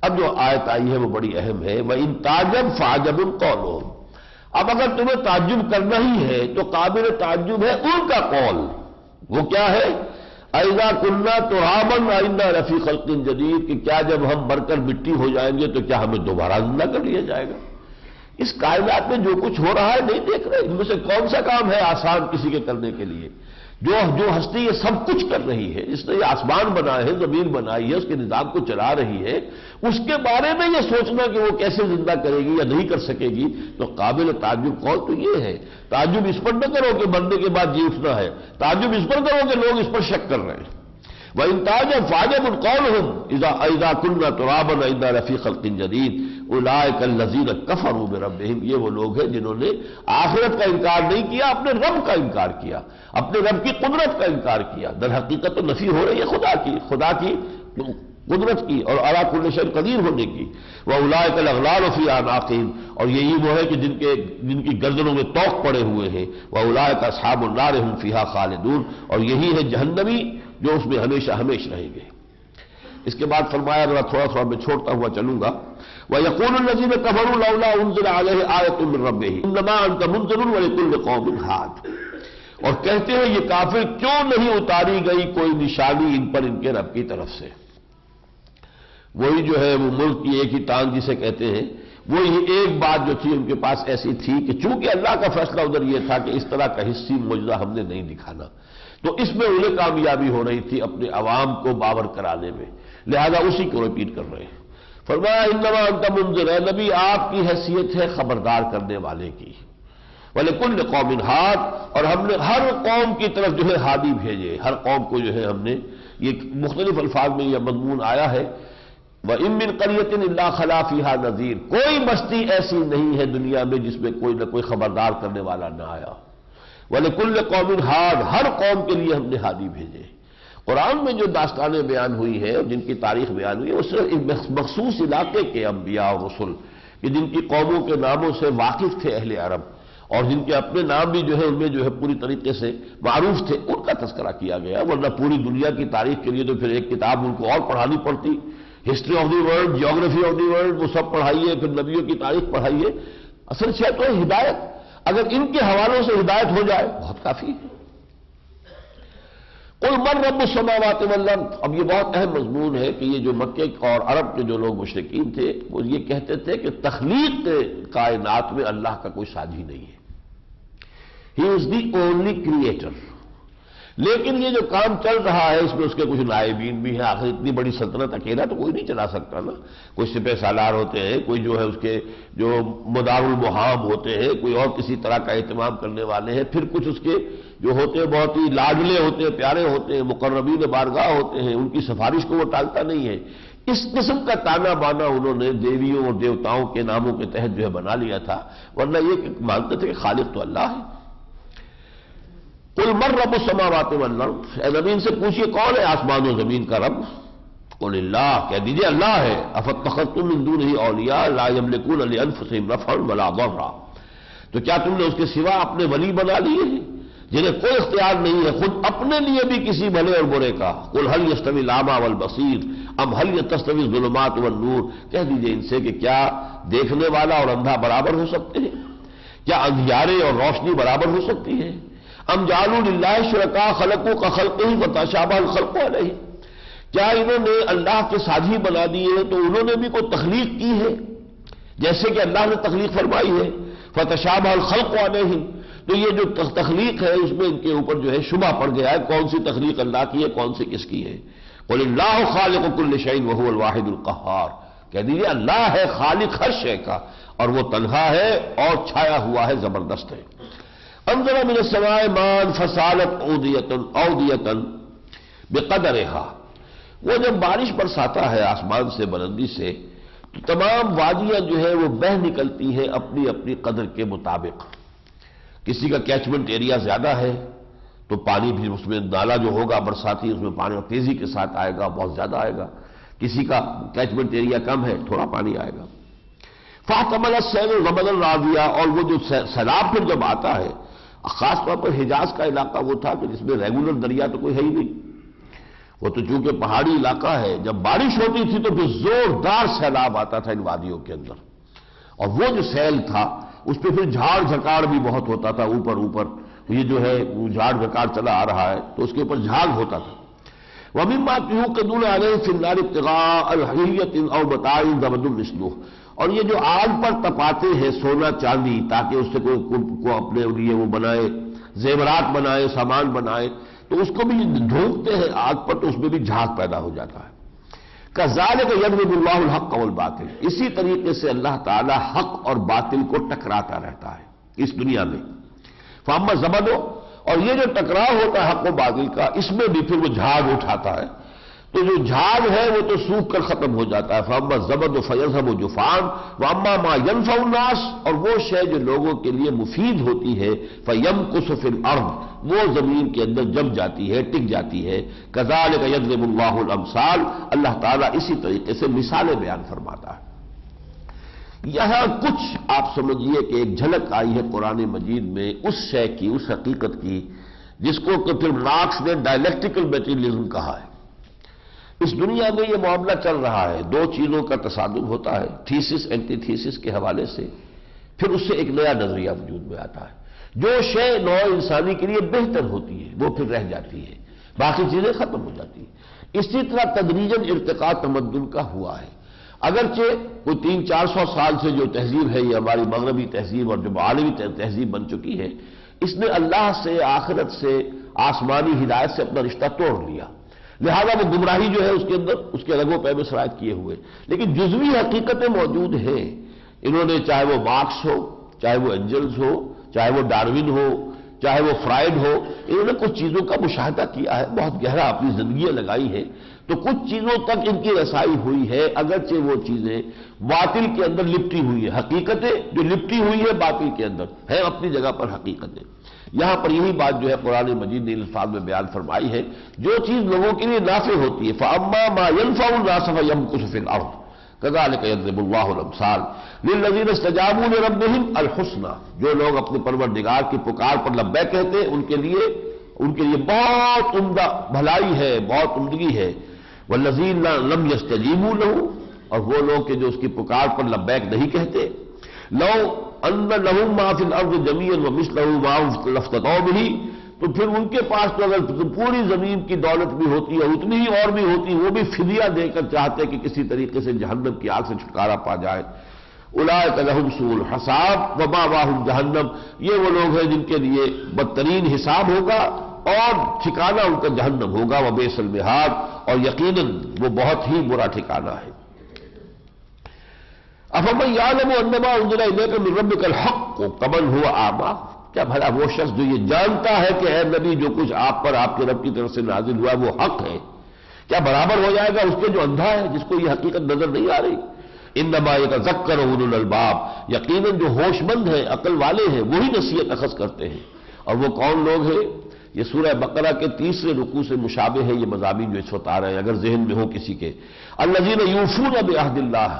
اب جو آیت آئی ہے وہ بڑی اہم ہے، وَإِن تَعْجَبْ فَعَجَبٌ قَوْلُهُمْ، اب اگر تمہیں تعجب کرنا ہی ہے تو قابل تعجب ہے ان کا قول، وہ کیا ہے؟ اَإِذَا كُنَّا تُرَابًا أَإِنَّا لَفِي خَلْقٍ جَدِيدٍ، کہ کیا جب ہم مر کر مٹی ہو جائیں گے تو کیا ہمیں دوبارہ زندہ کر لیا جائے گا؟ اس کائنات میں جو کچھ ہو رہا ہے نہیں دیکھ رہے؟ ان میں سے کون سا کام ہے آسان کسی کے کرنے کے لیے؟ جو ہستی یہ سب کچھ کر رہی ہے، جس نے یہ آسمان بنائے ہے، زمین بنائی ہے، اس کے نظام کو چلا رہی ہے، اس کے بارے میں یہ سوچنا کہ وہ کیسے زندہ کرے گی یا نہیں کر سکے گی، تو قابل تعجب قول تو یہ ہے۔ تعجب اس پر نہ کرو کہ مرنے کے بعد جی اٹھنا ہے، تعجب اس پر کرو کہ لوگ اس پر شک کر رہے ہیں۔ وَإِن تَعْجَبْ فَعَجَبٌ قَوْلُهُمْ إِذَا كُنَّا تُرَابًا أَإِنَّا لَفِي خَلْقٍ جَدِيدٍ أُولَٰئِكَ الَّذِينَ كَفَرُوا بِرَبِّهِمْ، یہ وہ لوگ ہیں جنہوں نے آخرت کا انکار نہیں کیا، اپنے رب کا انکار کیا، اپنے رب کی قدرت کا انکار کیا۔ در حقیقت تو نفی ہو رہی ہے خدا کی قدرت کی اور علی کل شیء قدیر ہونے کی۔ وَأُولَٰئِكَ الْأَغْلَالُ فِي أَعْنَاقِهِمْ، اور یہی وہ ہے کہ جن کی گردنوں میں طوق پڑے ہوئے ہیں۔ وَأُولَٰئِكَ أَصْحَابُ النَّارِ هُمْ فِيهَا خَالِدُونَ، اور یہی ہے جہنمی جو اس میں ہمیشہ رہیں گے۔ اس کے بعد فرمایا، ذرا تھوڑا تھوڑا میں چھوڑتا ہوا چلوں گا، وَيَقُولُ الَّذِينَ كَفَرُوا لَوْلَا أُنزِلَ عَلَيْهِ آيَةٌ مِّن رَّبِّهِ إِنَّمَا أَنتَ مُنذِرٌ وَلِكُلِّ قَوْمٍ هَادٍ، اور کہتے ہیں یہ کافر کیوں نہیں اتاری گئی کوئی نشانی ان پر ان کے رب کی طرف سے۔ وہی جو ہے وہ ملک کی ایک ہی ٹانگ جسے کہتے ہیں، وہی ایک بات جو تھی ان کے پاس ایسی تھی کہ چونکہ اللہ کا فیصلہ ادھر یہ تھا کہ اس طرح کا حصی معجزہ ہم نے نہیں دکھانا، تو اس میں انہیں کامیابی ہو رہی تھی اپنے عوام کو باور کرانے میں، لہذا اسی کو ریپیٹ کر رہے ہیں۔ فرمایا انما انت منذر، اے نبی آپ کی حیثیت ہے خبردار کرنے والے کی۔ وَلِكُلِّ قَوْمٍ هَادٍ، اور ہم نے ہر قوم کی طرف جو ہے ہادی بھیجے، ہر قوم کو جو ہے ہم نے، یہ مختلف الفاظ میں یہ مضمون آیا ہے۔ وَإِن مِّن قَرْيَةٍ إِلَّا خَلَا فِيهَا نَذِيرٌ، کوئی بستی ایسی نہیں ہے دنیا میں جس میں کوئی نہ کوئی خبردار کرنے والا نہ آیا۔ وَلِكُلِّ قَوْمٍ هَادٍ، ہر قوم کے لیے ہم نے ہادی بھیجے۔ قرآن میں جو داستانیں بیان ہوئی ہیں اور جن کی تاریخ بیان ہوئی ہے وہ صرف ایک مخصوص علاقے کے انبیاء اور رسل کہ جن کی قوموں کے ناموں سے واقف تھے اہل عرب، اور جن کے اپنے نام بھی جو ہے ان میں جو ہے پوری طریقے سے معروف تھے، ان کا تذکرہ کیا گیا، ورنہ پوری دنیا کی تاریخ کے لیے تو پھر ایک کتاب ان کو اور پڑھانی پڑتی، history of the world, geography of the world, وہ سب پڑھائیے، پھر نبیوں کی تاریخ پڑھائیے۔ اصل شے تو ہے ہدایت، اگر ان کے حوالوں سے ہدایت ہو جائے بہت کافی ہے۔ قل من رب السماوات والارض، اب یہ بہت اہم مضمون ہے کہ یہ جو مکے اور عرب کے جو لوگ مشرکین تھے وہ یہ کہتے تھے کہ تخلیق کائنات میں اللہ کا کوئی ساجی نہیں ہے، ہی از دی اونلی کریٹر۔ لیکن یہ جو کام چل رہا ہے اس میں اس کے کچھ نائبین بھی ہیں، آخر اتنی بڑی سلطنت اکیلا تو کوئی نہیں چلا سکتا نا، کوئی سپہ سالار ہوتے ہیں، کوئی جو ہے اس کے جو مدار المہام ہوتے ہیں، کوئی اور کسی طرح کا اہتمام کرنے والے ہیں، پھر کچھ اس کے جو ہوتے ہیں بہت ہی لاڈلے ہوتے ہیں، پیارے ہوتے ہیں، مقربین بارگاہ ہوتے ہیں، ان کی سفارش کو وہ ٹالتا نہیں ہے۔ اس قسم کا تانا بانا انہوں نے دیویوں اور دیوتاؤں کے ناموں کے تحت جو ہے بنا لیا تھا، ورنہ یہ مانتے تھے کہ خالق تو اللہ ہے۔ قل من رب السماوات والارض، اے نبی ان سے پوچھئے کون ہے آسمان و زمین کا رب؟ قل اللہ، کہہ دیجئے اللہ ہے۔ افاتخذتم من دونہ اولیاء لا یملکون لانفسہم نفعا ولا ضرا، تو کیا تم نے اس کے سوا اپنے ولی بنا لیے ہیں جنہیں کوئی اختیار نہیں ہے خود اپنے لیے بھی کسی بھلے اور برے کا؟ قل هل يستوي الاعمى والبصير ام هل تستوي الظلمات والنور، کہہ دیجئے ان سے کہ کیا دیکھنے والا اور اندھا برابر ہو سکتے ہیں؟ کیا اندھیارے اور روشنی برابر ہو سکتی ہے؟ ام جعلوا للہ شرکاء خلقوا کخلقہ فتشابہ الخلق علیہ، کیا انہوں نے اللہ کے ساجی بنا دیے ہیں تو انہوں نے بھی کوئی تخلیق کی ہے جیسے کہ اللہ نے تخلیق فرمائی ہے؟ فتشابہ الخلق علیہ، تو یہ جو تخلیق ہے اس میں ان کے اوپر جو ہے شبہ پڑ گیا ہے، کون سی تخلیق اللہ کی ہے کون سی کس کی ہے؟ قل اللہ خالق کل شیء وہو الواحد القہار، کہہ دیجیے اللہ ہے خالق ہر شے کا اور وہ تنہا ہے اور چھایا ہوا ہے، زبردست ہے۔ انزل من السماء ماء فسالت اودیۃ بقدرها، وہ جب بارش برساتا ہے آسمان سے بلندی سے تو تمام وادیاں جو ہے وہ بہہ نکلتی ہیں اپنی اپنی قدر کے مطابق۔ کسی کا کیچمنٹ ایریا زیادہ ہے تو پانی بھی اس میں نالا جو ہوگا برساتی اس میں پانی تیزی کے ساتھ آئے گا، بہت زیادہ آئے گا، کسی کا کیچمنٹ ایریا کم ہے تھوڑا پانی آئے گا۔ فاحتمل السیل زبد الرابیہ، اور وہ جو سیلاب پھر جب آتا ہے، خاص طور پر حجاز کا علاقہ وہ تھا کہ جس میں ریگولر دریا تو کوئی ہے ہی نہیں، وہ تو چونکہ پہاڑی علاقہ ہے، جب بارش ہوتی تھی تو پھر زوردار سیلاب آتا تھا ان وادیوں کے اندر، اور وہ جو سیل تھا اس پہ پھر جھاڑ جھکاڑ بھی بہت ہوتا تھا، اوپر یہ جو ہے جھاڑ جھکاڑ چلا آ رہا ہے تو اس کے اوپر جھاگ ہوتا تھا۔ وَمِمَّا تُوقِدُونَ عَلَيْهِ فِي النَّارِ ابْتِغَاءَ الْحِلْيَةِ أَوْ مَتَاعٍ زَبَدٌ مِثْلُهُ، اور یہ جو آگ پر تپاتے ہیں سونا چاندی تاکہ اس سے کوئی اپنے لیے وہ بنائے، زیورات بنائے، سامان بنائے، تو اس کو بھی ڈھونکتے ہیں آگ پر تو اس میں بھی جھاگ پیدا ہو جاتا ہے۔ كَذَلِكَ يَضْرِبُ اللَّهُ الْحَقَّ وَالْبَاطِلَ، اسی طریقے سے اللہ تعالی حق اور باطل کو ٹکراتا رہتا ہے اس دنیا میں۔ فَأَمَّا الزَّبَدُ، اور یہ جو ٹکراؤ ہوتا ہے حق و باطل کا، اس میں بھی پھر وہ جھاگ اٹھاتا ہے، تو جو جھاگ ہے وہ تو سوکھ کر ختم ہو جاتا ہے۔ فَأَمَّا الزَّبَدُ فَيَذْهَبُ جُفَاءً وَأَمَّا مَا يَنفَعُ النَّاسَ، اور وہ شے جو لوگوں کے لیے مفید ہوتی ہے، فَيَمْكُثُ فِي الْأَرْضِ، وہ زمین کے اندر جم جاتی ہے، ٹک جاتی ہے۔ كَذَلِكَ يَضْرِبُ اللَّهُ الْأَمْثَالَ، اللہ تعالیٰ اسی طریقے سے مثالیں بیان فرماتا ہے۔ یہاں کچھ آپ سمجھیے کہ ایک جھلک آئی ہے قرآن مجید میں اس شے کی، اس حقیقت کی جس کو کہ پھر مارکس نے ڈائلیکٹیکل میٹیریلزم کہا ہے۔ اس دنیا میں یہ معاملہ چل رہا ہے، دو چیزوں کا تصادم ہوتا ہے، تھیسس اینٹی تھیسس کے حوالے سے، پھر اس سے ایک نیا نظریہ وجود میں آتا ہے۔ جو شے نوع انسانی کے لیے بہتر ہوتی ہے وہ پھر رہ جاتی ہے، باقی چیزیں ختم ہو جاتی ہیں۔ اسی طرح تدریجاً ارتقاء تمدن کا ہوا ہے، اگرچہ کوئی 300-400 سال سے جو تہذیب ہے یہ ہماری مغربی تہذیب اور جو عالمی تہذیب بن چکی ہے، اس نے اللہ سے، آخرت سے، آسمانی ہدایت سے اپنا رشتہ توڑ لیا، لہذا وہ گمراہی جو ہے اس کے اندر اس کے رگوں پہ میں سرایت کیے ہوئے، لیکن جزوی حقیقتیں موجود ہیں۔ انہوں نے چاہے وہ مارکس ہو، چاہے وہ اینجلز ہو، چاہے وہ ڈاروین ہو، چاہے وہ فرائڈ ہو، انہوں نے کچھ چیزوں کا مشاہدہ کیا ہے، بہت گہرا اپنی زندگیاں لگائی ہیں، تو کچھ چیزوں تک ان کی رسائی ہوئی ہے، اگرچہ وہ چیزیں باطل کے اندر لپٹی ہوئی ہیں۔ حقیقتیں جو لپٹی ہوئی ہے باطل کے اندر ہیں اپنی جگہ پر حقیقتیں۔ یہاں پر یہی بات جو ہے قرآن مجید نے الفاظ میں بیان فرمائی ہے، جو چیز لوگوں کے لیے نافع ہوتی ہے، فَأَمَّا مَا يَنفَعُ النَّاسَ فَيَمْكُثُ فِي الْأَرْضِ كَذَلِكَ يَضْرِبُ اللَّهُ الْأَمْثَالَ لِلَّذِينَ اسْتَجَابُوا لِرَبِّهِمْ الْحُسْنَى، جو لوگ اپنے پروردگار کی پکار پر لبیک کہتے ہیں ان کے لیے بہت عمدہ بھلائی ہے، بہت عمدگی ہے۔ وَالَّذِينَ لَمْ يَسْتَجِيبُوا لَهُ، اور وہ لوگ کہ جو اس کی پکار پر لبیک نہیں کہتے، لو ان لہم ما فی الارض جمیعا ومثلہ معہ لافتدوا بہ، تو پھر ان کے پاس تو اگر پوری زمین کی دولت بھی ہوتی ہے اتنی ہی اور بھی ہوتی، وہ بھی فدیہ دے کر چاہتے کہ کسی طریقے سے جہنم کی آگ سے چھٹکارا پا جائے۔ اولئک لہم سوء الحساب ومأواہم جہنم، یہ وہ لوگ ہیں جن کے لیے بدترین حساب ہوگا اور ٹھکانہ ان کا جہنم ہوگا، وبئس المہاد، اور یقیناً وہ بہت ہی برا ٹھکانہ ہے۔ افمن یعلم انما انزل الیک من ربک الحق کمن هو اعمی، کیا بھلا وہ شخص جو یہ جانتا ہے کہ اے نبی جو کچھ آپ پر آپ کے رب کی طرف سے نازل ہوا وہ حق ہے، کیا برابر ہو جائے گا اس کے جو اندھا ہے جس کو یہ حقیقت نظر نہیں آ رہی؟ انما یتذکر اولو الالباب، یقیناً جو ہوش مند ہیں عقل والے ہیں وہی نصیحت اخذ کرتے ہیں۔ اور وہ کون لوگ ہیں؟ یہ سورہ بقرہ کے تیسرے رکوع سے مشابہ ہے یہ مضامین جو اس وقت آ رہے ہیں، اگر ذہن میں ہو کسی کے۔ الذین یوفون بعہد اللہ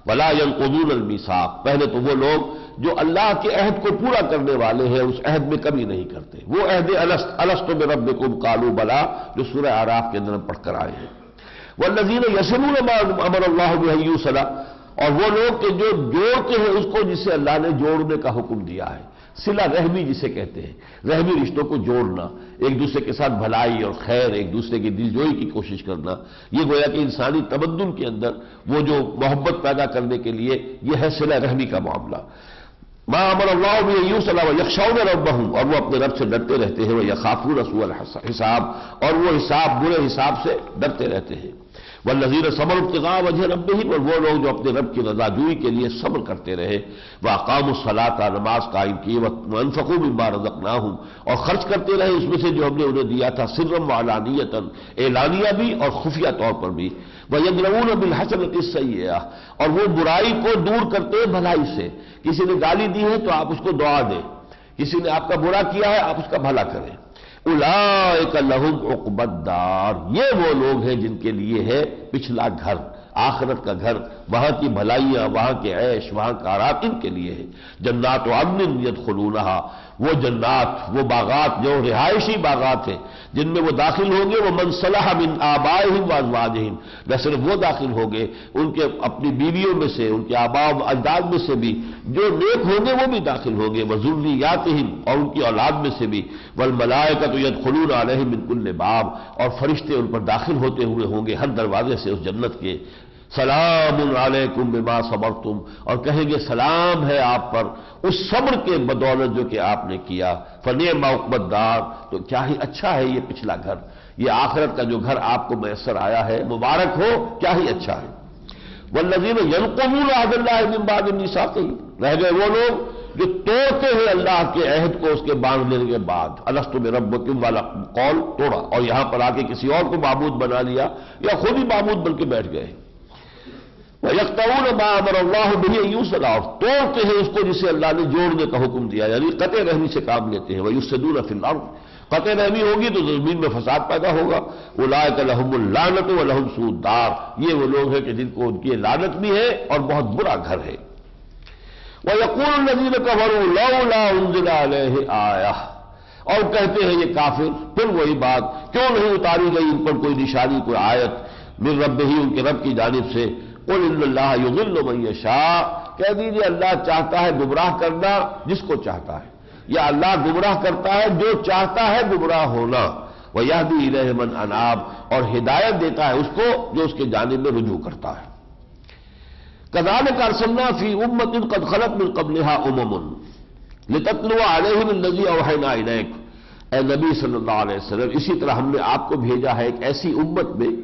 ولا ينقضون المیثاق، پہلے تو وہ لوگ جو اللہ کے عہد کو پورا کرنے والے ہیں، اس عہد میں کمی نہیں کرتے، وہ عہد الست بربکم قالوا بلا جو سورہ اعراف کے اندر ہم پڑھ کر آئے ہیں۔ والذین یصلون ما امر اللہ بہ ان یوصل، اور وہ لوگ کہ جو جوڑتے ہیں اس کو جسے اللہ نے جوڑنے کا حکم دیا ہے، صلہ رحمی جسے کہتے ہیں، رحمی رشتوں کو جوڑنا، ایک دوسرے کے ساتھ بھلائی اور خیر، ایک دوسرے کی دلجوئی کی کوشش کرنا، یہ گویا کہ انسانی تمدن کے اندر وہ جو محبت پیدا کرنے کے لیے یہ ہے صلہ رحمی کا معاملہ۔ ما امر اللہ بہ ان یوصل ویخشون ربہم، اور وہ اپنے رب سے ڈرتے رہتے ہیں، ویخافون سوء الحساب، اور وہ برے حساب سے ڈرتے رہتے ہیں۔ والذین صبروا ابتغاء وجہ ربہم، اور وہ لوگ جو اپنے رب کی رضا جوئی کے لیے صبر کرتے رہے، واقاموا الصلاۃ، نماز قائم کی، وانفقوا مما رزقناہم، اور خرچ کرتے رہے اس میں سے جو ہم نے انہیں دیا تھا، سرا وعلانیۃ، اعلانیہ بھی اور خفیہ طور پر بھی، ویدرؤون بالحسنۃ السیئۃ، اور وہ برائی کو دور کرتے ہیں بھلائی سے۔ کسی نے گالی دی ہے تو آپ اس کو دعا دیں، کسی نے آپ کا برا کیا ہے آپ اس کا بھلا کریں۔ اولئک لہم عقبی الدار، یہ وہ لوگ ہیں جن کے لیے ہے پچھلا گھر، آخرت کا گھر، وہاں کی بھلائیاں، وہاں کے عیش، وہاں کا آرام ان کے لیے ہے۔ جنات عدن یدخلونہا، وہ جنات، وہ باغات جو رہائشی باغات ہیں جن میں وہ داخل ہوں گے، وہ من صلح من آبائہم وازواجہم، نہ صرف وہ داخل ہوں گے ان کے اپنی بیویوں میں سے، ان کے آباء و اجداد میں سے بھی جو نیک ہوں گے وہ بھی داخل ہوں گے، وذریاتہم، اور ان کی اولاد میں سے بھی، والملائکۃ یدخلون علیہم من کل باب، اور فرشتے ان پر داخل ہوتے ہوئے ہوں گے ہر دروازے سے اس جنت کے۔ سلام علیکم بما صبرتم، اور کہیں گے سلام ہے آپ پر اس صبر کے بدولت جو کہ آپ نے کیا، فنعم عقبی الدار، تو کیا ہی اچھا ہے یہ پچھلا گھر، یہ آخرت کا جو گھر آپ کو میسر آیا ہے، مبارک ہو، کیا ہی اچھا ہے۔ والذین ینقضون عہد اللہ من بعد میثاقہ، رہ گئے وہ لوگ جو توڑتے ہیں اللہ کے عہد کو اس کے باندھ لینے کے بعد، الست بربکم والا قول توڑا، اور یہاں پر آ کے کسی اور کو معبود بنا لیا یا خود ہی معبود بن کے بیٹھ گئے۔ وَيَقْطَعُونَ مَا أَمَرَ اللَّهُ بِهِ أَن يُوصَلَ، توڑتے ہیں اس کو جسے اللہ نے جوڑنے کا حکم دیا، یعنی قطع رحمی سے کام لیتے ہیں۔ وَيُفْسِدُونَ فِي الْأَرْضِ، قطع رحمی ہوگی تو زمین میں فساد پیدا ہوگا۔ أُولَٰئِكَ لَهُمُ اللَّعْنَةُ وَلَهُمْ سُوءُ الدَّارِ، یہ وہ لوگ ہیں کہ جن کو ان کی لعنت بھی ہے اور بہت برا گھر ہے۔ وَيَقُولُ الَّذِينَ كَفَرُوا لَوْلَا أُنزِلَ عَلَيْهِ آيَةٌ، اور کہتے ہیں یہ کافر، پھر وہی بات، کیوں نہیں اتاری گئی ان پر کوئی نشانی، کوئی آیت، من ربہ، ان کے رب کی جانب سے۔ قل ان اللہ یضل من یشاء، کہہ دیجیے اللہ چاہتا ہے گمراہ کرنا جس کو چاہتا ہے، یا اللہ گمراہ کرتا ہے جو چاہتا ہے گمراہ ہونا، ویہدی الیہ من اناب، اور ہدایت دیتا ہے اس کو جو اس کے جانب میں رجوع کرتا ہے۔ کذالک ارسلنا فی امۃ قد خلت من قبلها لتتلو علیہم الذی اوحینا الیک، اے نبی صلی اللہ علیہ وسلم، اسی طرح ہم نے آپ کو بھیجا ہے ایک ایسی امت میں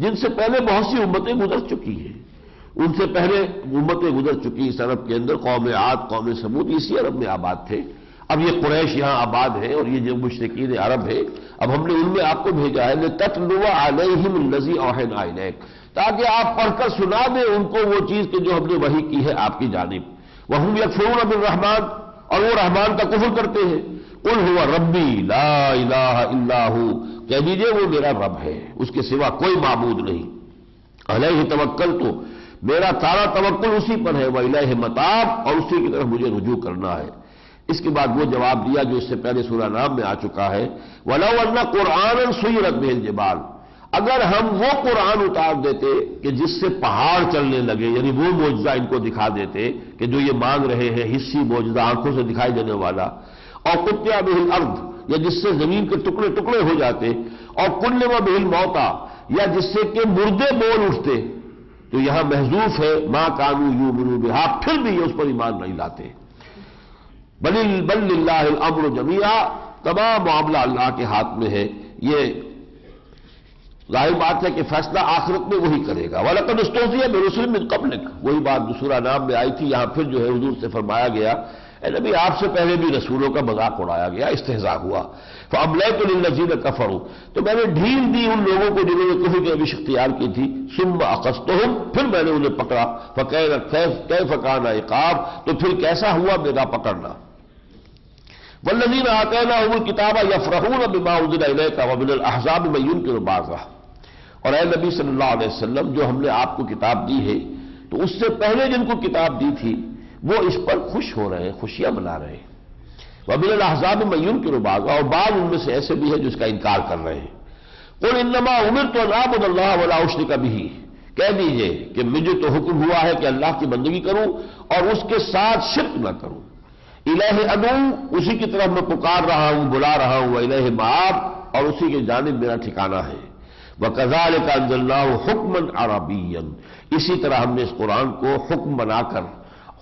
جن سے پہلے بہت سی امتیں گزر چکی ہیں، ان سے پہلے امتیں گزر چکی اس عرب کے اندر، قوم عاد، قوم سمود اسی عرب میں آباد تھے، اب یہ قریش یہاں آباد ہے اور یہ جو مشرکین عرب ہے، اب ہم نے ان میں آپ کو بھیجا ہے لِتَتْلُوَ عَلَيْهِمُ الَّذِي أَوْحَيْنَا إِلَيْكَ، تاکہ آپ پڑھ کر سنا دیں ان کو وہ چیز کہ جو ہم نے وحی کی ہے آپ کی جانب۔ وَهُمْ يَكْفُرُونَ بِالرَّحْمَٰنِ، اور وہ رحمان کا کفر کرتے ہیں۔ قُلْ هُوَ رَبِّي لَا إِلَٰهَ إِلَّا هُوَ، کہہ دیجئے وہ میرا رب ہے، اس کے سوا کوئی معبود نہیں۔ علیہ توکلت، میرا سارا توکل اسی پر ہے، وإلیہ متاب، اور اسی کی طرف مجھے رجوع کرنا ہے۔ اس کے بعد وہ جواب دیا جو اس سے پہلے سورہ نام میں آ چکا ہے، وَلَوْ أَنَّ قُرْآنًا سُيِّرَتْ بِهِ الْجِبَالُ، اگر ہم وہ قرآن اتار دیتے کہ جس سے پہاڑ چلنے لگے، یعنی وہ معجزہ ان کو دکھا دیتے کہ جو یہ مانگ رہے ہیں، حصی معجزہ آنکھوں سے دکھائی دینے والا، اور قطع بہ الارض، یا جس سے زمین کے ٹکڑے ٹکڑے ہو جاتے، اور کلم بہ الموتى، یا جس سے کہ مردے بول اٹھتے، تو یہاں محذوف ہے ما کانوا یؤمنون بہا، پھر بھی یہ اس پر ایمان نہیں لاتے۔ بل للہ الامر جمیعا، تمام معاملہ اللہ کے ہاتھ میں ہے۔ یہ ظاہر بات ہے کہ فیصلہ آخرت میں وہی کرے گا۔ وَلَقَدِ اسْتُهْزِئَ بِرُسُلٍ مِّن قَبْلِكَ، وہی بات جو سورہ نام میں آئی تھی، یہاں پھر جو ہے حضور سے فرمایا گیا اے نبی آپ سے پہلے بھی رسولوں کا مذاق اڑایا گیا، استہزاء ہوا۔ فَأَمْلَيْتُ لِلَّذِينَ كَفَرُوا، تو میں نے ڈھیل دی ان لوگوں کو جنہوں نے کفر کی روش اختیار کی تھی، ثُمَّ أَخَذْتُهُمْ، پھر میں نے انہیں پکڑا، فَكَيْفَ كَانَ عِقَابِ، تو پھر کیسا ہوا میرا پکڑنا۔ وَالَّذِينَ آتَيْنَاهُمُ الْكِتَابَ يَفْرَحُونَ بِمَا أُنزِلَ إِلَيْكَ وَمِنَ الْأَحْزَابِ مَن يُنكِرُ بَعْضَهُ، اور اے نبی صلی اللہ علیہ وسلم جو ہم نے آپ کو کتاب دی ہے، تو اس سے پہلے جن کو کتاب دی تھی وہ اس پر خوش ہو رہے ہیں، خوشیاں منا رہے ہیں۔ وَمِنَ الْأَحْزَابِ مَن يُنكِرُ بَعْضَهُ، اور بعض ان میں سے ایسے بھی ہیں جو اس کا انکار کر رہے ہیں۔ قُلْ إِنَّمَا أُمِرْتُ أَنْ أَعْبُدَ اللَّهَ وَلَا أُشْرِكَ بِهِ، کہہ دیجئے کہ مجھے تو حکم ہوا ہے کہ اللہ کی بندگی کروں اور اس کے ساتھ شرک نہ کروں۔ الہ ادعو، اسی کی طرف میں پکار رہا ہوں، بلا رہا ہوں، الہ مآب، اور اسی کی جانب میرا ٹھکانہ ہے۔ وَكَذَلِكَ أَنزَلْنَاهُ حُكْمًا عَرَبِيًّا، اسی طرح ہم نے اس قرآن کو حکم بنا کر،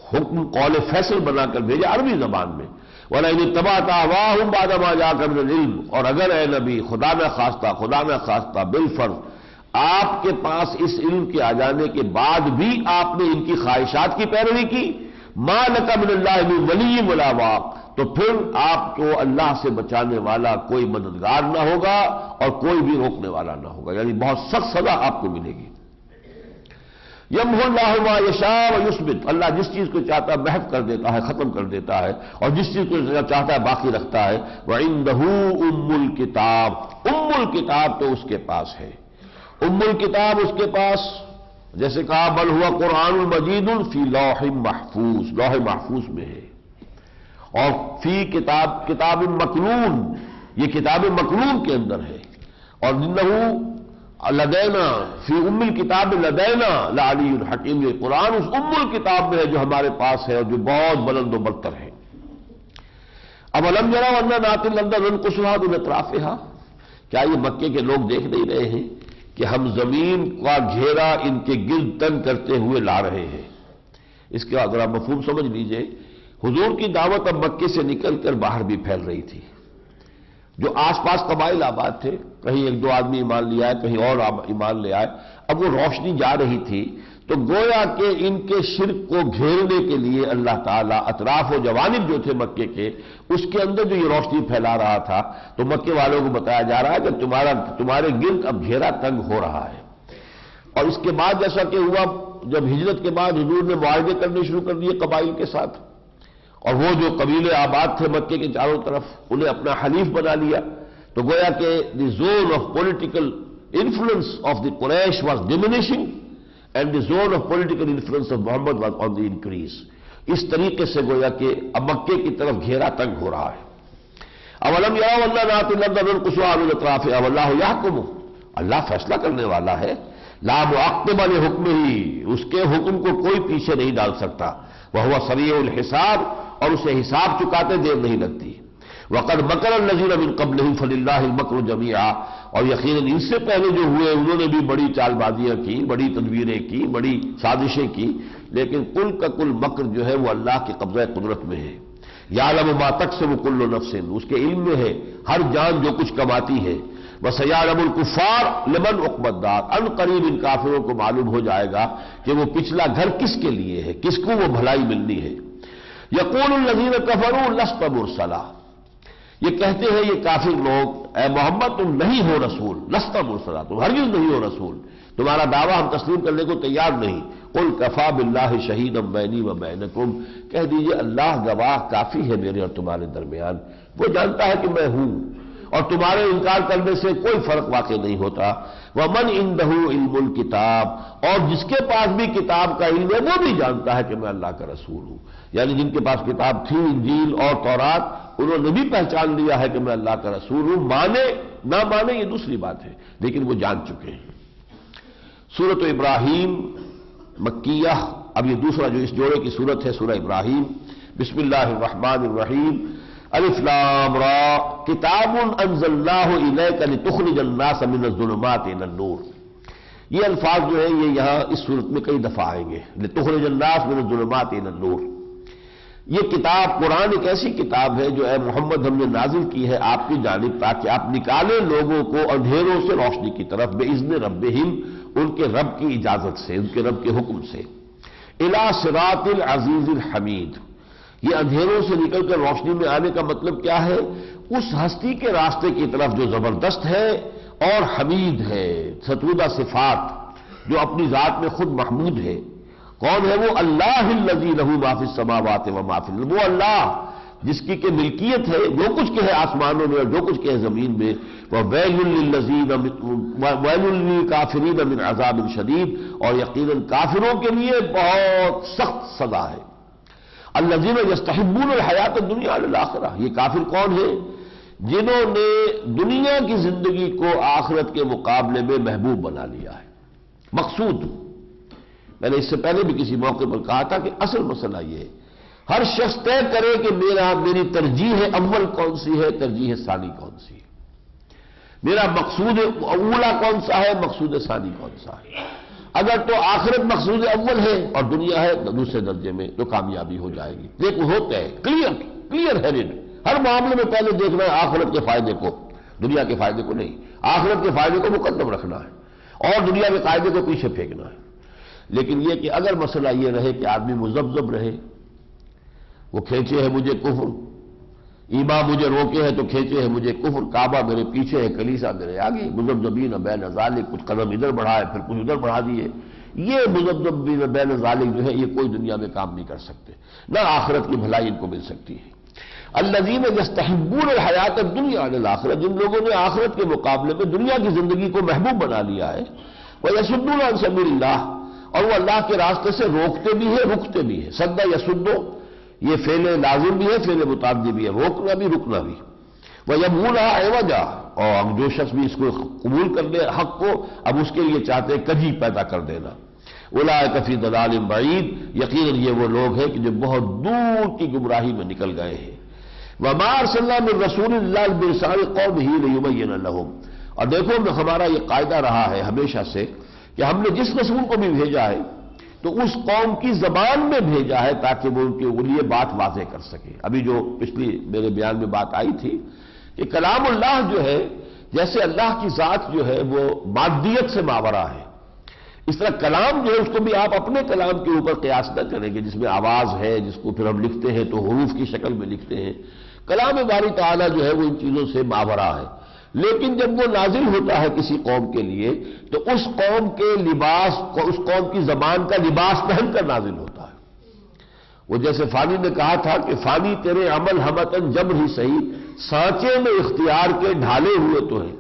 حکم قول فیصل بنا کر بھیجا عربی زبان میں۔ وَلَئِنِ اتَّبَعْتَ أَهْوَاءَهُمْ بَعْدَ مَا جَاءَكَ مِنَ الْعِلْمِ، اور اگر اے نبی خدا نہ خواستہ بالفرض آپ کے پاس اس علم کے آ جانے کے بعد بھی آپ نے ان کی خواہشات کی پیروی کی، مَا لَكَ مِنَ اللَّهِ مِن وَلِيٍّ وَلَا وَاقٍ، تو پھر آپ کو اللہ سے بچانے والا کوئی مددگار نہ ہوگا اور کوئی بھی روکنے والا نہ ہوگا، یعنی بہت سخت سزا آپ کو ملے گی۔ یمحو اللہ ما یشاء ویثبت، اللہ جس چیز کو چاہتا ہے محو کر دیتا ہے، ختم کر دیتا ہے، اور جس چیز کو چاہتا ہے باقی رکھتا ہے۔ وعنده ام الکتاب، ام الکتاب تو اس کے پاس ہے، ام الکتاب اس کے پاس، جیسے کہا بل ہوا قرآن مجید فی لوح محفوظ، لوح محفوظ میں ہے، اور فی کتاب مکنون، یہ کتاب مکنون کے اندر ہے، اور انہ لدینا فی ام الکتاب لدینا لعلی الحکیم، یہ قرآن اس ام الکتاب میں ہے جو ہمارے پاس ہے اور جو بہت بلند و برتر ہے۔ اولم یروا انا ناتی الارض ننقصها من اطرافها، کیا یہ مکے کے لوگ دیکھ نہیں رہے ہیں کہ ہم زمین کا گھیرا ان کے گرد تنگ کرتے ہوئے لا رہے ہیں۔ اس کے اگر آپ مفہوم سمجھ لیجئے، حضور کی دعوت اب مکے سے نکل کر باہر بھی پھیل رہی تھی، جو آس پاس قبائل آباد تھے، کہیں ایک دو آدمی ایمان لے آئے، کہیں اور ایمان لے آئے، اب وہ روشنی جا رہی تھی، تو گویا کہ ان کے شرک کو گھیرنے کے لیے اللہ تعالیٰ اطراف و جوانب جو تھے مکے کے، اس کے اندر جو یہ روشنی پھیلا رہا تھا، تو مکے والوں کو بتایا جا رہا ہے کہ تمہارے گرد اب گھیرا تنگ ہو رہا ہے۔ اور اس کے بعد جیسا کہ ہوا، جب ہجرت کے بعد حضور نے معاہدے کرنے شروع کر دیے قبائل کے ساتھ، اور وہ جو قبیلے آباد تھے مکے کے چاروں طرف انہیں اپنا حلیف بنا لیا، تو گویا کہ the zone of political influence of the Quraysh was diminishing and the zone of political influence of Muhammad was on the increase. اس طریقے سے گویا کہ اب مکے کی طرف گھیرا تنگ ہو رہا ہے۔ اولم یروا انا ناتی الارض ننقصها من اطرافها واللہ یحکم، اللہ فیصلہ کرنے والا ہے، لا معقب لحکمہ، اس کے حکم کو کوئی پیچھے نہیں ڈال سکتا، وہو سریع الحساب، اور اسے حساب چکاتے دیر نہیں لگتی۔ وقد مکر الذین من قبلہم فللہ المکر جمیعا، اور یقیناً ان سے پہلے جو ہوئے انہوں نے بھی بڑی چال بازیاں کی، بڑی تدبیریں کی، بڑی سازشیں کی، لیکن کل کا کل مکر جو ہے وہ اللہ کے قبضہ قدرت میں ہے۔ یعلم ما تکسب کل نفس، اس کے علم میں ہے ہر جان جو کچھ کماتی ہے۔ وَسَيَعْلَمُ الْكُفَّارُ لِمَنْ عُقْبَى الدَّارِ، ان قریب ان کافروں کو معلوم ہو جائے گا کہ وہ پچھلا گھر کس کے لیے ہے، کس کو وہ بھلائی ملنی ہے۔ یقول الذین کفروا لست مرسلا، یہ کہتے ہیں یہ کافر لوگ اے محمد تم نہیں ہو رسول، لست مرسلا، تم ہرگز نہیں ہو رسول، تمہارا دعویٰ ہم تسلیم کرنے کو تیار نہیں۔ قل کفی باللہ شہیدا بینی و بینکم، کہہ دیجئے اللہ گواہ کافی ہے میرے اور تمہارے درمیان، وہ جانتا ہے کہ میں ہوں، اور تمہارے انکار کرنے سے کوئی فرق واقع نہیں ہوتا۔ وَمَنْ عِنْدَهُ عِلْمُ الْكِتَابِ، اور جس کے پاس بھی کتاب کا علم ہے وہ بھی جانتا ہے کہ میں اللہ کا رسول ہوں، یعنی جن کے پاس کتاب تھی انجیل اور تورات، انہوں نے بھی پہچان لیا ہے کہ میں اللہ کا رسول ہوں، مانے نہ مانے یہ دوسری بات ہے، لیکن وہ جان چکے ہیں۔ سورۃ ابراہیم مکیہ، اب یہ دوسرا جو اس جوڑے کی سورت ہے سورہ ابراہیم۔ بسم اللہ الرحمن الرحیم۔ الف لام را کتاب انزلناہ الیک لتخرج الناس من الظلمات الی النور۔ یہ الفاظ جو ہیں یہ یہاں اس صورت میں کئی دفعہ آئیں گے، لتخرج الناس من الظلمات الی النور۔ یہ کتاب قرآن ایک ایسی کتاب ہے جو اے محمد ہم نے نازل کی ہے آپ کی جانب، تاکہ آپ نکالیں لوگوں کو اندھیروں سے روشنی کی طرف، باذن ربہم، ان کے رب کی اجازت سے، ان کے رب کے حکم سے، الی صراط العزیز الحمید۔ یہ اندھیروں سے نکل کر روشنی میں آنے کا مطلب کیا ہے؟ اس ہستی کے راستے کی طرف جو زبردست ہے اور حمید ہے، ستودہ صفات، جو اپنی ذات میں خود محمود ہے۔ کون ہے وہ؟ اللہ الذی لہ ما فی السماوات و ما فی الارض، وہ اللہ جس کی کہ ملکیت ہے جو کچھ کہ ہے آسمانوں میں اور جو کچھ کہ ہے زمین میں۔ وَوَيْلٌ لِّلْكَافِرِينَ مِنْ عَذَابٍ شَدِيدٍ، اور یقیناً کافروں کے لیے بہت سخت سزا ہے۔ الَّذِينَ يَسْتَحِبُّونَ الْحَيَاةَ الدُّنْيَا عَلَى الْآخِرَةِ، یہ کافر کون ہیں؟ جنہوں نے دنیا کی زندگی کو آخرت کے مقابلے میں محبوب بنا لیا ہے، مقصود۔ میں نے اس سے پہلے بھی کسی موقع پر کہا تھا کہ اصل مسئلہ یہ ہے، ہر شخص طے کرے کہ میری ترجیح اول کون سی ہے، ترجیح ثانی کون سی ہے، میرا مقصود اولا کون سا ہے، مقصود ثانی کون سا ہے۔ اگر تو آخرت مقصود اول ہے اور دنیا ہے دوسرے درجے میں، تو کامیابی ہو جائے گی۔ لیکن ہوتا ہے کلیئر ہیڈڈ، ہر معاملے میں پہلے دیکھنا ہے آخرت کے فائدے کو، دنیا کے فائدے کو نہیں۔ آخرت کے فائدے کو مقدم رکھنا ہے اور دنیا کے قاعدے کو پیچھے پھینکنا ہے۔ لیکن یہ کہ اگر مسئلہ یہ رہے کہ آدمی مذبذب رہے، وہ کھینچے ہے مجھے کفر، ایمان مجھے روکے ہے تو کھینچے ہے مجھے کفر، کعبہ میرے پیچھے ہے، کلیسا میرے آگے، مذبذبین بین ذالک، کچھ قدم ادھر بڑھائے پھر کچھ ادھر بڑھا دیے، یہ مذبذبین بین ذالک جو ہے یہ کوئی دنیا میں کام نہیں کر سکتے، نہ آخرت کی بھلائی ان کو مل سکتی ہے۔ الذین یستحبون الحیات الدنیا علی الآخرہ، جن لوگوں نے آخرت کے مقابلے میں دنیا کی زندگی کو محبوب بنا لیا ہے، ویصدون عن سبیل اللہ، اور وہ اللہ کے راستے سے روکتے بھی ہے رکتے بھی ہے۔ صد یصدو، یہ فعل لازم بھی ہے، فعل متعدی بھی ہے، روکنا بھی رکنا بھی۔ وَيَبْغُونَهَا عِوَجًا، اور جو شخص بھی اس کو قبول کر لے حق کو، اب اس کے لیے چاہتے ہیں کجی پیدا کر دینا۔ أُولَٰئِكَ فِي ضَلَالٍ بَعِيدٍ، یقیناً یہ وہ لوگ ہیں کہ جو بہت دور کی گمراہی میں نکل گئے ہیں۔ وَمَا أَرْسَلْنَا مِن رَّسُولٍ إِلَّا بِلِسَانِ قَوْمِهِ لِيُبَيِّنَ لَهُمْ، اور دیکھو ہمارا یہ قاعدہ رہا ہے ہمیشہ سے کہ ہم نے جس رسول کو بھی بھیجا ہے تو اس قوم کی زبان میں بھیجا ہے تاکہ وہ ان کے لیے بات واضح کر سکے۔ ابھی جو پچھلی میرے بیان میں بات آئی تھی کہ کلام اللہ جو ہے، جیسے اللہ کی ذات جو ہے وہ مادیت سے ماورا ہے، اس طرح کلام جو ہے اس کو بھی آپ اپنے کلام کے اوپر قیاس نہ کریں گے، جس میں آواز ہے، جس کو پھر ہم لکھتے ہیں تو حروف کی شکل میں لکھتے ہیں۔ کلام باری تعالیٰ جو ہے وہ ان چیزوں سے ماورا ہے، لیکن جب وہ نازل ہوتا ہے کسی قوم کے لیے تو اس قوم کے لباس کو، اس قوم کی زبان کا لباس پہن کر نازل ہوتا ہے۔ وہ جیسے فانی نے کہا تھا کہ فانی تیرے عمل ہمتن جبر ہی صحیح، سانچے میں اختیار کے ڈھالے ہوئے تو ہیں،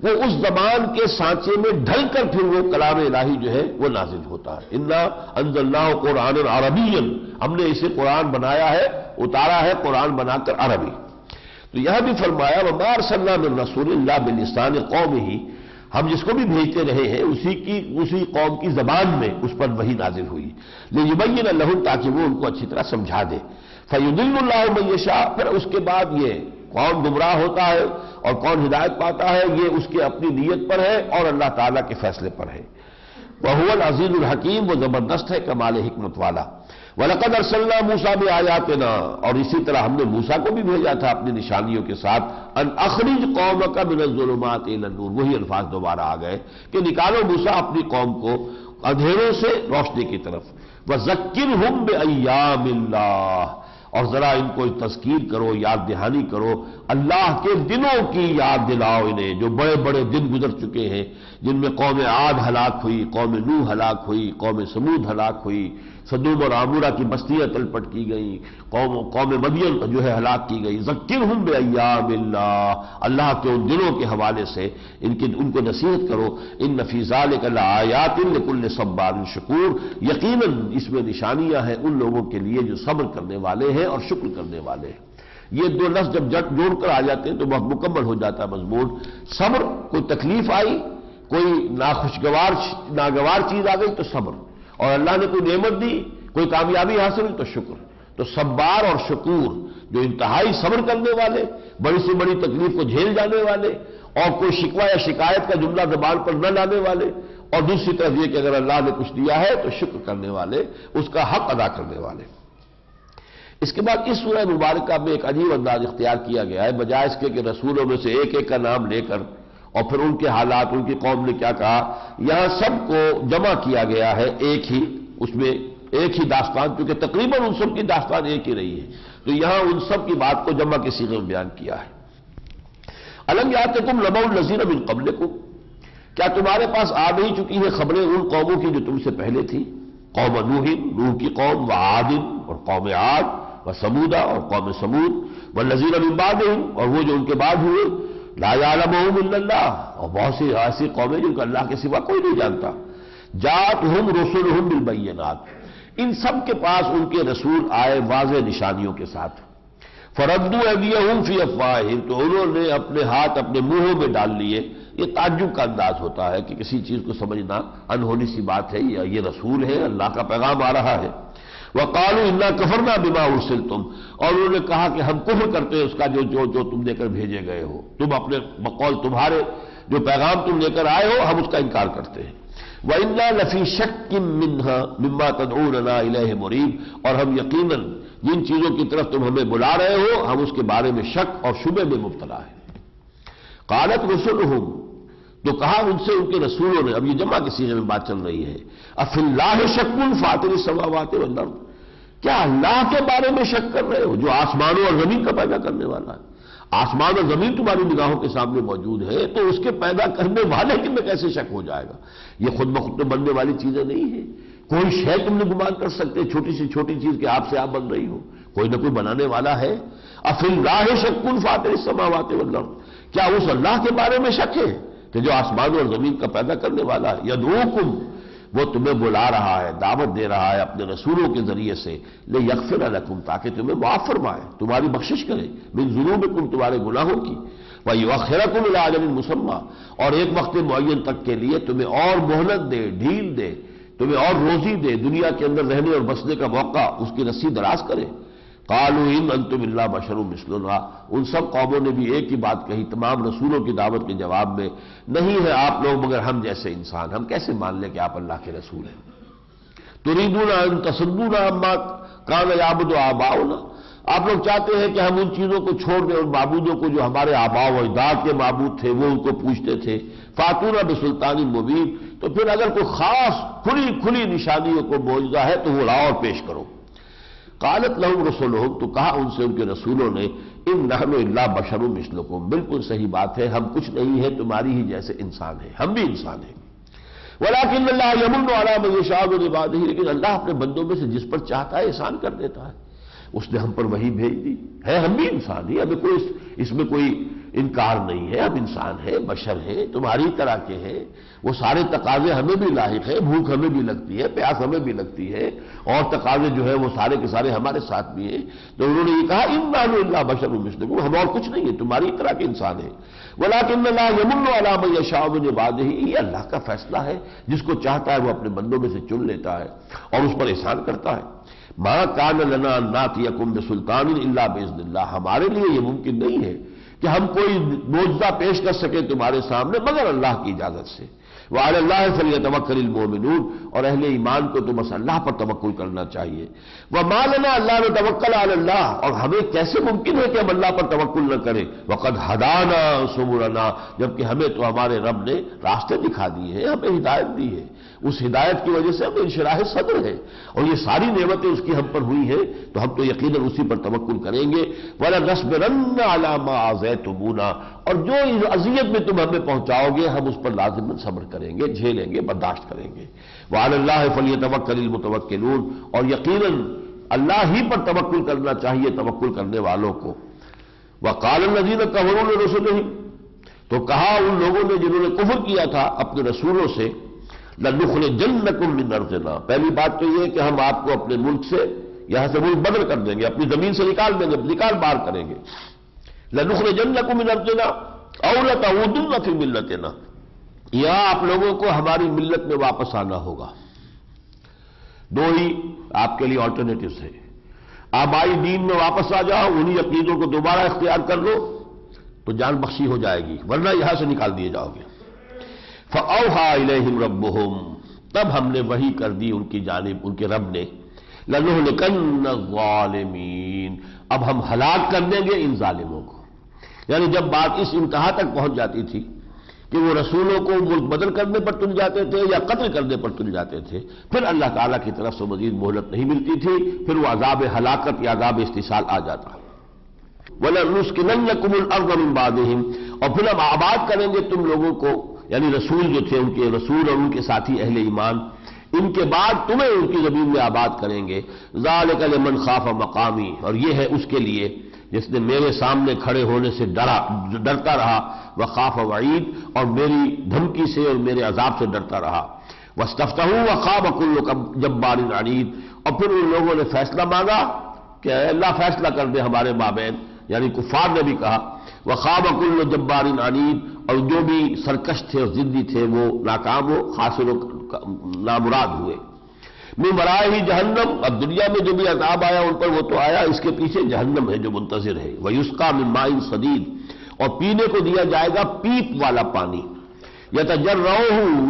وہ اس زبان کے سانچے میں ڈھل کر پھر وہ کلام الہی جو ہے وہ نازل ہوتا ہے۔ انا انزلناہ قرآنا عربیا، ہم نے اسے قرآن بنایا ہے، اتارا ہے قرآن بنا کر عربی۔ تو یہاں بھی فرمایا وَمَا أَرْسَلْنَا مِن رَّسُولٍ إِلَّا بِلِسَانِ قَوْمِهِ، ہم جس کو بھی بھیجتے رہے ہیں اسی قوم کی زبان میں اس پر وحی نازل ہوئی، لِيُبَيِّنَ لَهُمْ، تاکہ وہ ان کو اچھی طرح سمجھا دے۔ فَيُضِلُّ اللَّهُ مَن يَشَاءُ، پھر اس کے بعد یہ کون گمراہ ہوتا ہے اور کون ہدایت پاتا ہے یہ اس کے اپنی نیت پر ہے اور اللہ تعالیٰ کے فیصلے پر ہے۔ وَهُوَ الْعَزِيزُ الْحَكِيمُ، وہ زبردست ہے کمال حکمت والا۔ وَلَقَدْ أَرْسَلْنَا مُوسَىٰ بِآيَاتِنَا، اور اسی طرح ہم نے موسیٰ کو بھی بھیجا تھا اپنی نشانیوں کے ساتھ، أَنْ أَخْرِجْ قَوْمَكَ مِنَ الظُّلُمَاتِ إِلَى النُّورِ، وہی الفاظ دوبارہ آ گئے کہ نکالو موسیٰ اپنی قوم کو اندھیروں سے روشنی کی طرف۔ وَذَكِّرْهُمْ بِأَيَّامِ اللَّهِ، اور ذرا ان کو تذکیر کرو، یاد دہانی کرو، اللہ کے دنوں کی یاد دلاؤ انہیں، جو بڑے بڑے دن گزر چکے ہیں، جن میں قوم عاد ہلاک ہوئی، قوم نوح ہلاک ہوئی، قوم سمود ہلاک ہوئی، سدوم اور عامورہ کی بستیاں تلپٹ کی گئیں، قوم مدین جو ہے ہلاک کی گئی۔ ذکرہم بایام اللہ، اللہ کے ان دنوں کے حوالے سے ان کو نصیحت کرو۔ ان فی ذلک لآیات لکل صبار شکور، یقیناً اس میں نشانیاں ہیں ان لوگوں کے لیے جو صبر کرنے والے ہیں اور شکر کرنے والے ہیں۔ یہ دو لفظ جب جوڑ کر آ جاتے ہیں تو بہت مکمل ہو جاتا ہے مضمون۔ صبر، کوئی تکلیف آئی، کوئی ناگوار چیز آ گئی تو صبر، اور اللہ نے کوئی نعمت دی، کوئی کامیابی حاصل ہوئی تو شکر۔ تو صبار اور شکور، جو انتہائی صبر کرنے والے، بڑی سے بڑی تکلیف کو جھیل جانے والے، اور کوئی شکوہ یا شکایت کا جملہ زبان پر نہ لانے والے، اور دوسری طرف یہ کہ اگر اللہ نے کچھ دیا ہے تو شکر کرنے والے، اس کا حق ادا کرنے والے۔ اس کے بعد اس سورہ مبارکہ میں ایک عجیب انداز اختیار کیا گیا ہے، بجائے اس کے کہ رسولوں میں سے ایک ایک کا نام لے کر اور پھر ان کے حالات، ان کی قوم نے کیا کہا، یہاں سب کو جمع کیا گیا ہے ایک ہی، اس میں ایک ہی داستان، کیونکہ تقریباً ان سب کی داستان ایک ہی رہی ہے، تو یہاں ان سب کی بات کو جمع کے صیغے میں بیان کیا ہے۔ الم یاتکم نبأ الذین من قبلکم، کیا تمہارے پاس آ نہیں چکی ہے خبریں ان قوموں کی جو تم سے پہلے تھی، قوم نوح، نوح کی قوم، وعاد اور قوم عاد، وثمود اور قوم ثمود، والذین من بعدہم اور وہ جو ان کے بعد ہوئے، لا یعلمہم الا اللہ، اور بہت سی ایسی قومیں جن کو اللہ کے سوا کوئی نہیں جانتا، جاءتہم رسلہم بالبینات، ان سب کے پاس ان کے رسول آئے واضح نشانیوں کے ساتھ، فردوا ایدیہم فی افواہہم، تو انہوں نے اپنے ہاتھ اپنے منہوں میں ڈال لیے۔ یہ تعجب کا انداز ہوتا ہے کہ کسی چیز کو سمجھنا انہونی سی بات ہے، یا یہ رسول ہے، اللہ کا پیغام آ رہا ہے۔ وقالوا انا کفرنا بما ارسلتم، اور انہوں نے کہا کہ ہم کفر کرتے ہیں اس کا جو تم لے کر بھیجے گئے ہو، تم اپنے بقول تمہارے جو پیغام تم لے کر آئے ہو ہم اس کا انکار کرتے ہیں۔ وَإِنَّا لَفِي شَكٍّ مِّنْهَا مِمَّا تَدْعُونَنَا إِلَيْهِ مُرِيبٍ، اور ہم یقیناً جن چیزوں کی طرف تم ہمیں بلا رہے ہو ہم اس کے بارے میں شک اور شبے میں مبتلا ہیں۔ قالت رسلهم، تو کہا ان سے ان کے رسولوں نے، اب یہ جمع کے صیغے میں بات چل رہی ہے، افی اللہ شک فاطر السماوات والارض، کیا اللہ کے بارے میں شک کر رہے ہو جو آسمانوں اور زمین کا پیدا کرنے والا ہے؟ آسمان اور زمین تمہاری نگاہوں کے سامنے موجود ہے، تو اس کے پیدا کرنے والے کے میں کیسے شک ہو جائے گا؟ یہ خود بخود میں بننے والی چیزیں نہیں ہیں، کوئی شے تم نے گمان کر سکتے چھوٹی سی چھوٹی چیز کہ آپ سے آپ بن رہی ہو، کوئی نہ کوئی بنانے والا ہے۔ افی اللہ شک فاطر السماوات والارض، کیا اس اللہ کے بارے میں شک ہے کہ جو آسمان اور زمین کا پیدا کرنے والا ہے؟ یدعوکم، وہ تمہیں بلا رہا ہے، دعوت دے رہا ہے اپنے رسولوں کے ذریعے سے، لیغفر لکم، تاکہ تمہیں معاف فرمائے، تمہاری بخشش کرے، من ذنوبکم، تمہارے گناہوں کی، ویؤخرکم الی اجل مسمی، اور ایک وقت معین تک کے لیے تمہیں اور مہلت دے، ڈھیل دے، تمہیں اور روزی دے، دنیا کے اندر رہنے اور بسنے کا موقع اس کی رسی دراز کرے۔ قالوا ان انتم الا بشر مثلنا، ان سب قوموں نے بھی ایک ہی بات کہی تمام رسولوں کی دعوت کے جواب میں، نہیں ہے آپ لوگ مگر ہم جیسے انسان، ہم کیسے مان لیں کہ آپ اللہ کے رسول ہیں؟ تريدون ان تصدونا عما كان يعبد آباؤنا، آپ لوگ چاہتے ہیں کہ ہم ان چیزوں کو چھوڑ دیں، ان معبودوں کو جو ہمارے آباء و اجداد کے معبود تھے وہ ان کو پوجتے تھے۔ فاتونا بسلطان مبین، تو پھر اگر کوئی خاص کھلی نشانیوں کو معجزہ ہے تو وہ لاؤ اور پیش کرو۔ قالت لهم رسلهم، تو کہا ان سے ان کے رسولوں نے، ان نحن الا بشر مثلکم، بالکل صحیح بات ہے، ہم کچھ نہیں ہے تمہاری ہی جیسے انسان ہیں، ہم بھی انسان ہیں۔ ولكن اللہ یمن علی من یشاء من عباده، لیکن اللہ اپنے بندوں میں سے جس پر چاہتا ہے احسان کر دیتا ہے، اس نے ہم پر وحی بھیج دی ہے، ہم بھی انسان ہیں، ہمیں کوئی اس میں کوئی انکار نہیں ہے، ہم انسان ہیں، بشر ہیں، تمہاری طرح کے ہیں، وہ سارے تقاضے ہمیں بھی لاحق ہیں، بھوک ہمیں بھی لگتی ہے، پیاس ہمیں بھی لگتی ہے، اور تقاضے جو ہے وہ سارے کے سارے ہمارے ساتھ بھی ہیں۔ تو انہوں نے یہ کہا انا الا بشر مثلکم، ہم اور کچھ نہیں ہے، تمہاری طرح کے انسان ہیں۔ ولكن اللہ یمن علی من یشاء من عباده، یہ اللہ کا فیصلہ ہے، جس کو چاہتا ہے وہ اپنے بندوں میں سے چن لیتا ہے اور اس پر احسان کرتا ہے۔ ما کان لنا ان ناتیکم بسلطان الا باذن اللہ، ہمارے لیے یہ ممکن نہیں ہے کہ ہم کوئی معجزہ پیش کر سکیں تمہارے سامنے مگر اللہ کی اجازت سے۔ وعلی اللہ فلیتوکل المؤمنون، اور اہل ایمان کو تو بس اللہ پر توکل کرنا چاہیے۔ وما لنا الا نتوکل علی اللہ، اور ہمیں کیسے ممکن ہے کہ ہم اللہ پر توکل نہ کریں، وقد ہدانا سبلنا، جبکہ ہمیں تو ہمارے رب نے راستے دکھا دیے ہیں، ہمیں ہدایت دی ہے، اس ہدایت کی وجہ سے ہمیں انشراح صدر ہے، اور یہ ساری نعمتیں اس کی ہم پر ہوئی ہیں، تو ہم تو یقیناً اسی پر توکل کریں گے۔ وَلَنَصْبِرَنَّ عَلَىٰ مَا آذَيْتُمُونَا، اور جو اذیت میں تم ہمیں پہنچاؤ گے ہم اس پر لازماً صبر کریں گے، جھیلیں گے، برداشت کریں گے۔ وَعَلَى اللَّهِ فَلْيَتَوَكَّلِ الْمُتَوَكِّلُونَ، اور یقیناً اللہ ہی پر توکل کرنا چاہیے توکل کرنے والوں کو۔ وَقَالَ الَّذِينَ كَفَرُوا لِرُسُلِهِمْ، تو کہا ان لوگوں نے جنہوں نے کفر کیا تھا اپنے رسولوں سے، لَنُخْرِجَنَّكُم مِّنْ أَرْضِنَا، پہلی بات تو یہ ہے کہ ہم آپ کو اپنے ملک سے یہاں سے ملک بدل کر دیں گے، اپنی زمین سے نکال دیں گے، نکال باہر کریں گے۔ لَنُخْرِجَنَّكُم مِّنْ أَرْضِنَا أَوْ لَتَعُودُنَّ فِي مِلَّتِنَا، یا آپ لوگوں کو ہماری ملت میں واپس آنا ہوگا۔ دو ہی آپ کے لیے آلٹرنیٹوز ہیں، آبائی دین میں واپس آ جاؤ، انہی عقیدوں کو دوبارہ اختیار کر لو تو جان بخشی ہو جائے گی، ورنہ یہاں سے نکال دیے جاؤ گے۔ فَأَوْحَىٰ إِلَيْهِمْ رَبُّهُمْ، تب ہم نے وحی کر دی ان کی جانب، ان کے رب نے، لَنُهْلِكَنَّ الظَّالِمِينَ، اب ہم ہلاک کر دیں گے ان ظالموں کو۔ یعنی جب بات اس انتہا تک پہنچ جاتی تھی کہ وہ رسولوں کو ملک بدل کرنے پر تل جاتے تھے یا قتل کرنے پر تل جاتے تھے، پھر اللہ تعالیٰ کی طرف سے مزید مہلت نہیں ملتی تھی، پھر وہ عذاب ہلاکت یا عذاب استحصال آ جاتا۔ وَلَنُسْكِنَنَّكُمُ الْأَرْضَ مِنْ بَعْدِهِمْ، اور پھر ہم آباد کریں گے تم لوگوں کو، یعنی رسول جو تھے، ان کے رسول اور ان کے ساتھی اہل ایمان، ان کے بعد تمہیں ان کی زمین میں آباد کریں گے۔ ذَلِكَ لِمَنْ خَافَ مَقَامِي، اور یہ ہے اس کے لیے جس نے میرے سامنے کھڑے ہونے سے ڈرتا رہا، وخاف وعید، اور میری دھمکی سے اور میرے عذاب سے ڈرتا رہا۔ وَاسْتَفْتَحُوا وَخَابَ كُلُّ جَبَّارٍ عَنِيدٍ، اور پھر ان لوگوں نے فیصلہ مانگا کہ اے اللہ فیصلہ کر دے ہمارے مابین، یعنی کفار نے بھی کہا، وَخَابَ كُلُّ جَبَّارٍ عَنِيدٍ، اور جو بھی سرکش تھے اور ضدی تھے وہ ناکام ہو، خاسر و نامراد ہوئے۔ من ورائہ جہنم، اب دنیا میں جو بھی عذاب آیا ان پر وہ تو آیا، اس کے پیچھے جہنم ہے جو منتظر ہے۔ وَيُسْقَىٰ مِن مَّاءٍ صَدِيدٍ، اور پینے کو دیا جائے گا پیپ والا پانی، یتجرعہ،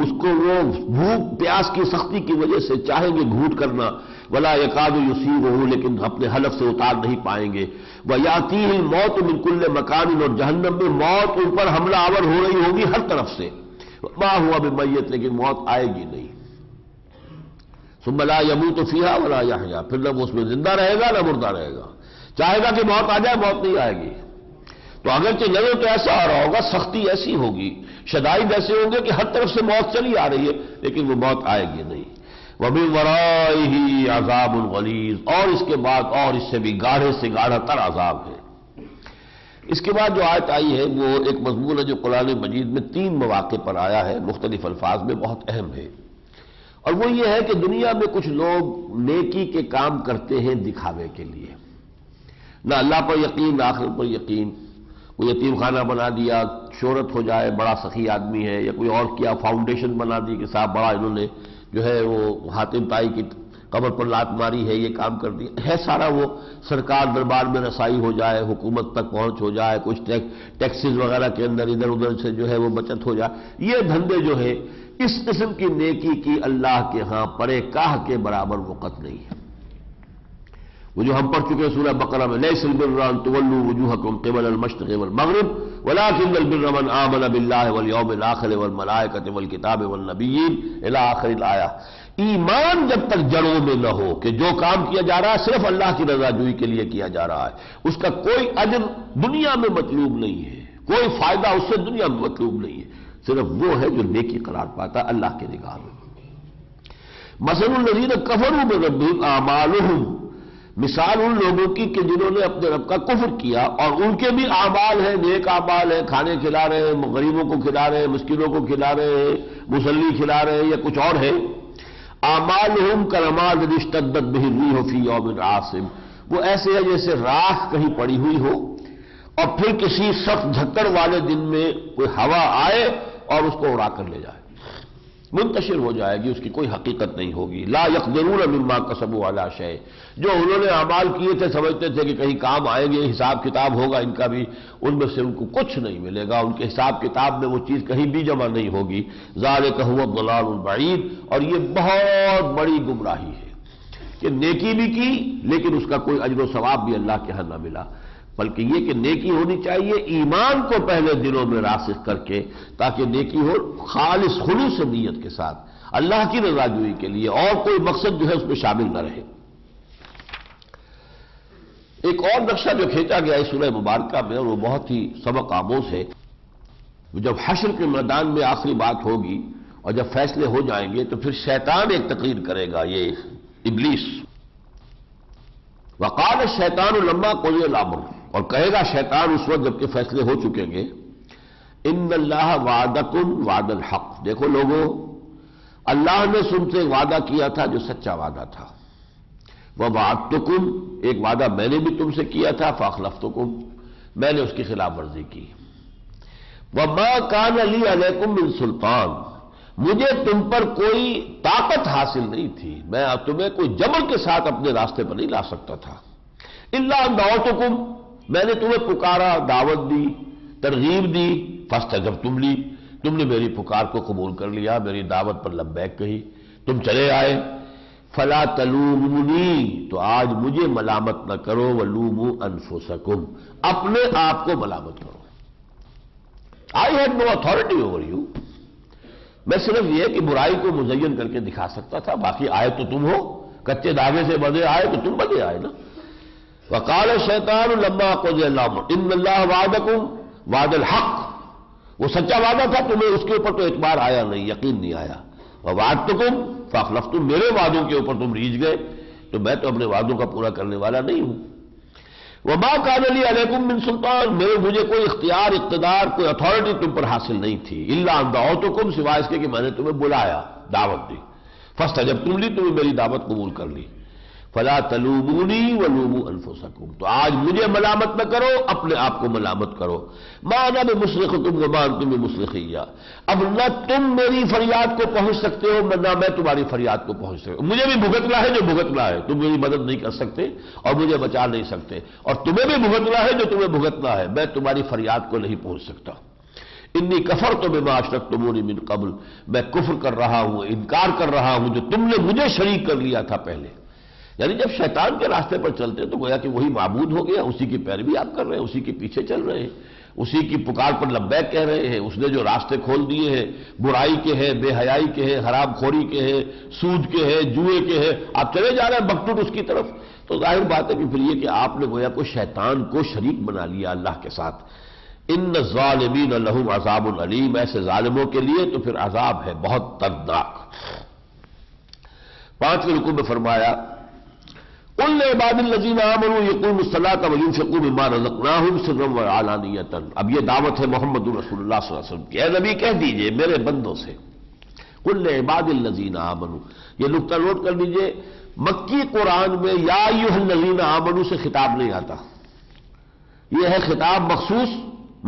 اس کو وہ بھوک پیاس کی سختی کی وجہ سے چاہیں گے گھونٹ کرنا، ولا یکاد یسیغہ، لیکن اپنے حلف سے اتار نہیں پائیں گے۔ وَیَأْتِیہ الْمَوْتُ مِن کُلِّ مَکَانٍ، اور جہنم میں موت ان پر حملہ آور ہو رہی ہوگی ہر طرف سے، ما ہوا بمیت، لیکن موت آئے گی نہیں۔ ثم لا يموت فيها ولا يحيا، پھر نہ وہ اس میں زندہ رہے گا نہ مردہ رہے گا، چاہے گا کہ موت آ جائے موت نہیں آئے گی۔ تو اگرچہ نظر تو ایسا آ رہا ہوگا، سختی ایسی ہوگی، شدائد ایسے ہوں گے کہ ہر طرف سے موت چلی آ رہی ہے، لیکن وہ موت آئے گی نہیں۔ وَمِن وَرَائِهِ عَذَابٌ غَلِيظٌ، اور اس کے بعد اور اس سے بھی گاڑھے سے گاڑھا تر عذاب ہے۔ اس کے بعد جو آیت آئی ہے وہ ایک مضمون ہے جو قرآن مجید میں 3 مواقع پر آیا ہے، مختلف الفاظ میں، بہت اہم ہے، اور وہ یہ ہے کہ دنیا میں کچھ لوگ نیکی کے کام کرتے ہیں دکھاوے کے لیے، نہ اللہ پر یقین نہ آخرت پر یقین۔ کوئی یتیم خانہ بنا دیا، شہرت ہو جائے، بڑا سخی آدمی ہے، یا کوئی اور کیا فاؤنڈیشن بنا دی کہ صاحب بڑا انہوں نے جو ہے وہ حاتم طائی کی قبر پر لات ماری ہے، یہ کام کر دیا ہے، سارا وہ سرکار دربار میں رسائی ہو جائے، حکومت تک پہنچ ہو جائے، کچھ ٹیکسز وغیرہ کے اندر ادھر ادھر سے جو ہے وہ بچت ہو جائے، یہ دھندے جو ہے اس قسم کی نیکی کی اللہ کے ہاں پرے کاہ کے برابر وقت نہیں ہے۔ وہ جو ہم پڑھ چکے ہیں سورہ بقرہ میں، لیس البر ان تولوا وجوہکم قبل المشرق والمغرب ولکن البر من آمن باللہ والیوم الآخر والملائکۃ والکتاب والنبیین الی آخر الآیہ۔ ایمان جب تک جڑوں میں نہ ہو کہ جو کام کیا جا رہا ہے صرف اللہ کی رضا جوئی کے لیے کیا جا رہا ہے، اس کا کوئی اجر دنیا میں مطلوب نہیں ہے، کوئی فائدہ اس سے دنیا میں مطلوب نہیں ہے، صرف وہ ہے جو نیکی قرار پاتا اللہ کے نگاہ میں۔ مثل الذین کفروا بربہم اعمالہم، مثال ان لوگوں کی کہ جنہوں نے اپنے رب کا کفر کیا اور ان کے بھی اعمال ہیں، نیک اعمال ہیں، کھانے کھلا رہے ہیں، غریبوں کو کھلا رہے ہیں، مسکینوں کو کھلا رہے ہیں، مصلی کھلا رہے ہیں، یا کچھ اور ہے۔ اعمالہم کرماد اشتدت بہ الریح فی یوم عاصف، وہ ایسے ہے جیسے راکھ کہیں پڑی ہوئی ہو اور پھر کسی سخت جھکڑ والے دن میں کوئی ہوا آئے اور اس کو اڑا کر لے جائے، منتشر ہو جائے گی، اس کی کوئی حقیقت نہیں ہوگی۔ لا یقدرون مما کسبوا علی شیء، جو انہوں نے اعمال کیے تھے سمجھتے تھے کہ کہیں کام آئیں گے، حساب کتاب ہوگا ان کا بھی، ان میں سے ان کو کچھ نہیں ملے گا، ان کے حساب کتاب میں وہ چیز کہیں بھی جمع نہیں ہوگی۔ ذالک هو الضلال البعید، اور یہ بہت بڑی گمراہی ہے کہ نیکی بھی کی لیکن اس کا کوئی اجر و ثواب بھی اللہ کے ہاں نہ ملا، بلکہ یہ کہ نیکی ہونی چاہیے ایمان کو پہلے دلوں میں راسخ کر کے، تاکہ نیکی ہو خالص خلوص نیت کے ساتھ اللہ کی رضا جوئی کے لیے، اور کوئی مقصد جو ہے اس میں شامل نہ رہے۔ ایک اور نقشہ جو کھینچا گیا ہے سورہ مبارکہ میں، اور وہ بہت ہی سبق آموز ہے، جب حشر کے میدان میں آخری بات ہوگی اور جب فیصلے ہو جائیں گے تو پھر شیطان ایک تقریر کرے گا، یہ ابلیس، وقال الشیطان لما قضی الامر، اور کہے گا شیطان اس وقت جب کہ فیصلے ہو چکیں گے، ان اللہ وعدکم وعد الحق، دیکھو لوگوں، اللہ نے تم سے وعدہ کیا تھا جو سچا وعدہ تھا، وَوَعَدتُّكُمْ، ایک وعدہ میں نے بھی تم سے کیا تھا، فَأَخْلَفْتُكُمْ، میں نے اس کی خلاف ورزی کی۔ وَمَا كَانَ لِي عَلَيْكُمْ مِنْ سُلْطَانٍ، مجھے تم پر کوئی طاقت حاصل نہیں تھی، میں تمہیں کوئی جبر کے ساتھ اپنے راستے پر نہیں لا سکتا تھا۔ إِلَّا أَن دَعَوْتُكُمْ، میں نے تمہیں پکارا، دعوت دی، ترغیب دی، فَاسْتَجَبْتُمْ لِي، تم نے میری پکار کو قبول کر لیا، میری دعوت پر لبیک کہی، تم چلے آئے۔ فَلَا تَلُومُونِي، تو آج مجھے ملامت نہ کرو، وَلُومُوا أَنفُسَكُمْ، اپنے آپ کو ملامت کرو۔ I had no authority over you، میں صرف یہ کہ برائی کو مزین کر کے دکھا سکتا تھا، باقی آئے تو تم ہو، کچے دھاگے سے بدے آئے تو تم بدے آئے نا۔ وَقَالَ الشَّيْطَانُ لَمَّا قُضِيَ الْأَمْرُ إِنَّ اللَّهَ وَعَدَكُمْ وعد الحق، وہ سچا وعدہ تھا، تمہیں اس کے اوپر تو اعتبار آیا نہیں، یقین نہیں آیا۔ وَوَعَدتُّكُمْ فَأَخْلَفْتُمْ، میرے وعدوں کے اوپر تم ریجھ گئے، تو میں تو اپنے وعدوں کا پورا کرنے والا نہیں ہوں۔ وَمَا كَانَ لِي عَلَيْكُمْ مِنْ سُلْطَانٍ، مجھے کوئی اختیار، اقتدار، کوئی اتھارٹی تم پر حاصل نہیں تھی، إِلَّا أَن دَعَوْتُكُمْ، سوائے اس کے کہ میں نے تمہیں بلایا، دعوت دی، فَاسْتَجَبْتُمْ لِي، تمہیں میری دعوت قبول کر لی۔ فَلَا تَلُومُونِي وَلُومُوا أَنفُسَكُمْ، تو آج مجھے ملامت نہ کرو، اپنے آپ کو ملامت کرو۔ مَا أَنَا بِمُصْرِخِكُمْ وَمَا أَنْتُمْ بِمُصْرِخِيَّ، اب نہ تم میری فریاد کو پہنچ سکتے ہو، نہ میں تمہاری فریاد کو پہنچ سکتا ہوں۔ مجھے بھی بھگتنا ہے جو بھگتنا ہے، تم میری مدد نہیں کر سکتے اور مجھے بچا نہیں سکتے، اور تمہیں بھی بھگتنا ہے جو تمہیں بھگتنا ہے، میں تمہاری فریاد کو نہیں پہنچ سکتا۔ انی کفرت بما اشرکتمونی من قبل، میں کفر کر رہا ہوں، انکار کر رہا ہوں جو تم نے مجھے شریک کر لیا تھا پہلے۔ یعنی جب شیطان کے راستے پر چلتے تو گویا کہ وہی معبود ہو گیا، اسی کی پیروی آپ کر رہے ہیں، اسی کے پیچھے چل رہے ہیں، اسی کی پکار پر لبیک کہہ رہے ہیں۔ اس نے جو راستے کھول دیے ہیں، برائی کے ہیں، بے حیائی کے ہیں، حرام خوری کے ہیں، سود کے ہیں، جوئے کے ہیں، آپ چلے جا رہے ہیں بکٹوٹ اس کی طرف، تو ظاہر بات ہے کہ پھر یہ کہ آپ نے گویا کو شیطان کو شریک بنا لیا اللہ کے ساتھ۔ ان الظالمین لہم عذاب علیم، ایسے ظالموں کے لیے تو پھر عذاب ہے بہت دردناک۔ 5ویں رکوع میں فرمایا قُلْ لِعِبَادِ الَّذِينَ آمَنُوا يُقِيمُوا الصَّلَاةَ وَيُنْفِقُوا مِمَّا رَزَقْنَاهُمْ سِرًّا وَعَلَانِيَةً، اب یہ دعوت ہے محمد رسول اللہ صلی اللہ علیہ وسلم کی، اے نبی کہہ دیجئے میرے بندوں سے، قُلْ لِعِبَادِ الَّذِينَ آمَنُوا، یہ نقطہ نوٹ کر لیجئے، مکی قرآن میں یا ایھا الذین آمنوا سے خطاب نہیں آتا، یہ ہے خطاب مخصوص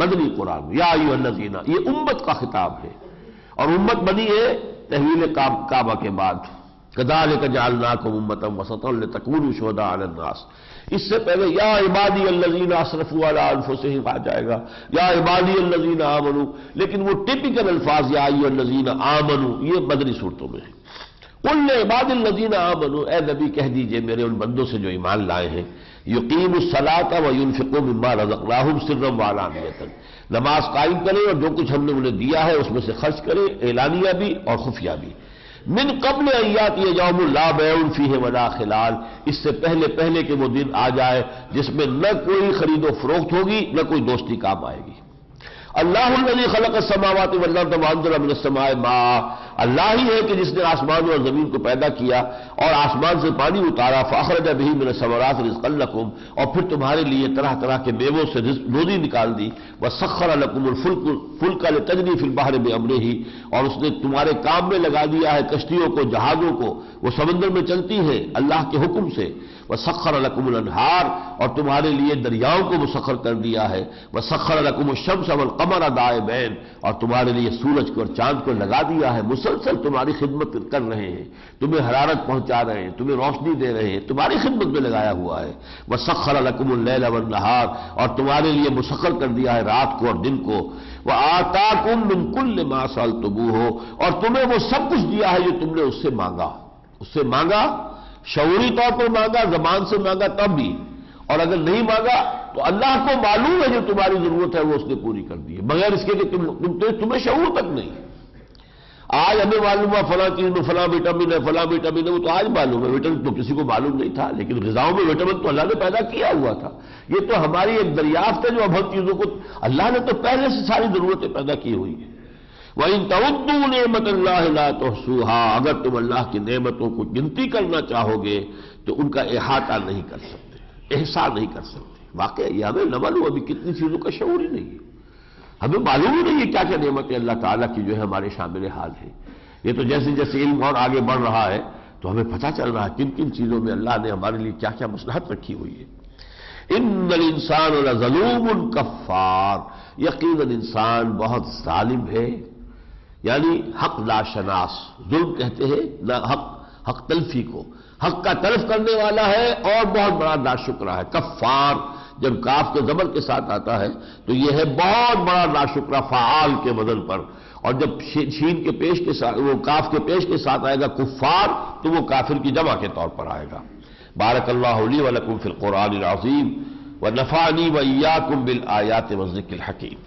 مدنی قرآن میں، یا ایھا الذین، یہ امت کا خطاب ہے، اور امت بنی ہے تحویل کعبہ کے بعد، کذالک جعلناکم امۃ وسطا لتکونوا شہداء علی الناس، اس سے پہلے یا عبادی الذین اسرفوا علی انفسہم آ جائے گا، یا عبادی الذین آمنوا، لیکن وہ ٹپیکل الفاظ یا ایھا الذین آمنوا یہ مدنی صورتوں میں ہے۔ قل لعباد الذین آمنوا، اے نبی کہہ دیجئے میرے ان بندوں سے جو ایمان لائے ہیں، یقیموا الصلاۃ وینفقوا مما رزقناہم سرا وعلانیۃ، نماز قائم کریں اور جو کچھ ہم نے انہیں دیا ہے اس میں سے خرچ کریں، اعلانیہ بھی اور خفیہ بھی، من قبل ان یاتی یوم لا بیع فیہ ولا خلال، اس سے پہلے کہ وہ دن آ جائے جس میں نہ کوئی خرید و فروخت ہوگی نہ کوئی دوستی کام آئے گی۔ اللہ الذی خلق السماوات والارض وانزل من السماء ماء، اللہ ہی ہے کہ جس نے آسمان اور زمین کو پیدا کیا اور آسمان سے پانی اتارا، فاخرج بہ من الثمرات رزقا لکم، اور پھر تمہارے لیے طرح طرح کے میووں سے روزی نکال دی، وسخر لکم الفلک لتجری فی البحر بامرہ، اور اس نے تمہارے کام میں لگا دیا ہے کشتیوں کو، جہازوں کو، وہ سمندر میں چلتی ہیں اللہ کے حکم سے، وسخر لکم الانہار، اور تمہارے لیے دریاؤں کو مسخر کر دیا ہے، وسخر لکم الشمس والقمر دائبین، اور تمہارے لیے سورج کو اور چاند کو لگا دیا ہے، مسلسل تمہاری خدمت کر رہے ہیں، تمہیں حرارت پہنچا رہے ہیں، تمہیں روشنی دے رہے ہیں، تمہاری خدمت میں لگایا ہوا ہے، وسخر لکم اللیل والنہار، اور تمہارے لیے مسخر کر دیا ہے رات کو اور دن کو، وآتاکم من کل ما سألتموہ، اور تمہیں وہ سب کچھ دیا ہے جو تم نے اس سے مانگا، شعوری طور پر مانگا، زبان سے مانگا تب بھی، اور اگر نہیں مانگا تو اللہ کو معلوم ہے جو تمہاری ضرورت ہے وہ اس نے پوری کر دی ہے، بغیر اس کے کہ تمہیں شعور تک نہیں۔ آج ہمیں معلوم ہے فلاں چیز میں فلاں وٹامن ہے، فلاں وٹامن ہے، وہ تو آج معلوم ہے، وٹامن تو کسی کو معلوم نہیں تھا، لیکن غذاؤں میں وٹامن تو اللہ نے پیدا کیا ہوا تھا، یہ تو ہماری ایک دریافت ہے جو اب ہر چیزوں کو اللہ نے تو پہلے سے ساری ضرورتیں پیدا کی ہوئی ہیں۔ وَإِن تَعُدُّوا نِعْمَةَ اللَّهِ لَا تُحْصُوهَا، اگر تم اللہ کی نعمتوں کو گنتی کرنا چاہو گے تو ان کا احاطہ نہیں کر سکتے، احصاء نہیں کر سکتے۔ واقعی یہ ہمیں نہ معلوم ابھی کتنی چیزوں کا شعور ہی نہیں ہے، ہمیں معلوم ہی نہیں ہے کیا کیا نعمتیں اللہ تعالیٰ کی جو ہے ہمارے شامل حال ہے۔ یہ تو جیسے جیسے علم اور آگے بڑھ رہا ہے تو ہمیں پتہ چل رہا ہے کن کن چیزوں میں اللہ نے ہمارے لیے کیا کیا مصلحت رکھی ہوئی ہے۔ ان الانسان لظلوم کفار، یقیناً انسان بہت ظالم ہے، یعنی حق ناشناس، ظلم کہتے ہیں حق تلفی کو، حق کا تلف کرنے والا ہے اور بہت بڑا ناشکرا ہے۔ کفار جب کاف کے زبر کے ساتھ آتا ہے تو یہ ہے بہت بڑا ناشکرا، فعال کے بدل پر، اور جب شین کے پیش کے ساتھ، وہ کاف کے پیش کے ساتھ آئے گا کفار، تو وہ کافر کی جمع کے طور پر آئے گا۔ بارک اللہ لی ولکم فی القرآن العظیم ونفعنی وإیاکم بالآیات والذکر الحکیم۔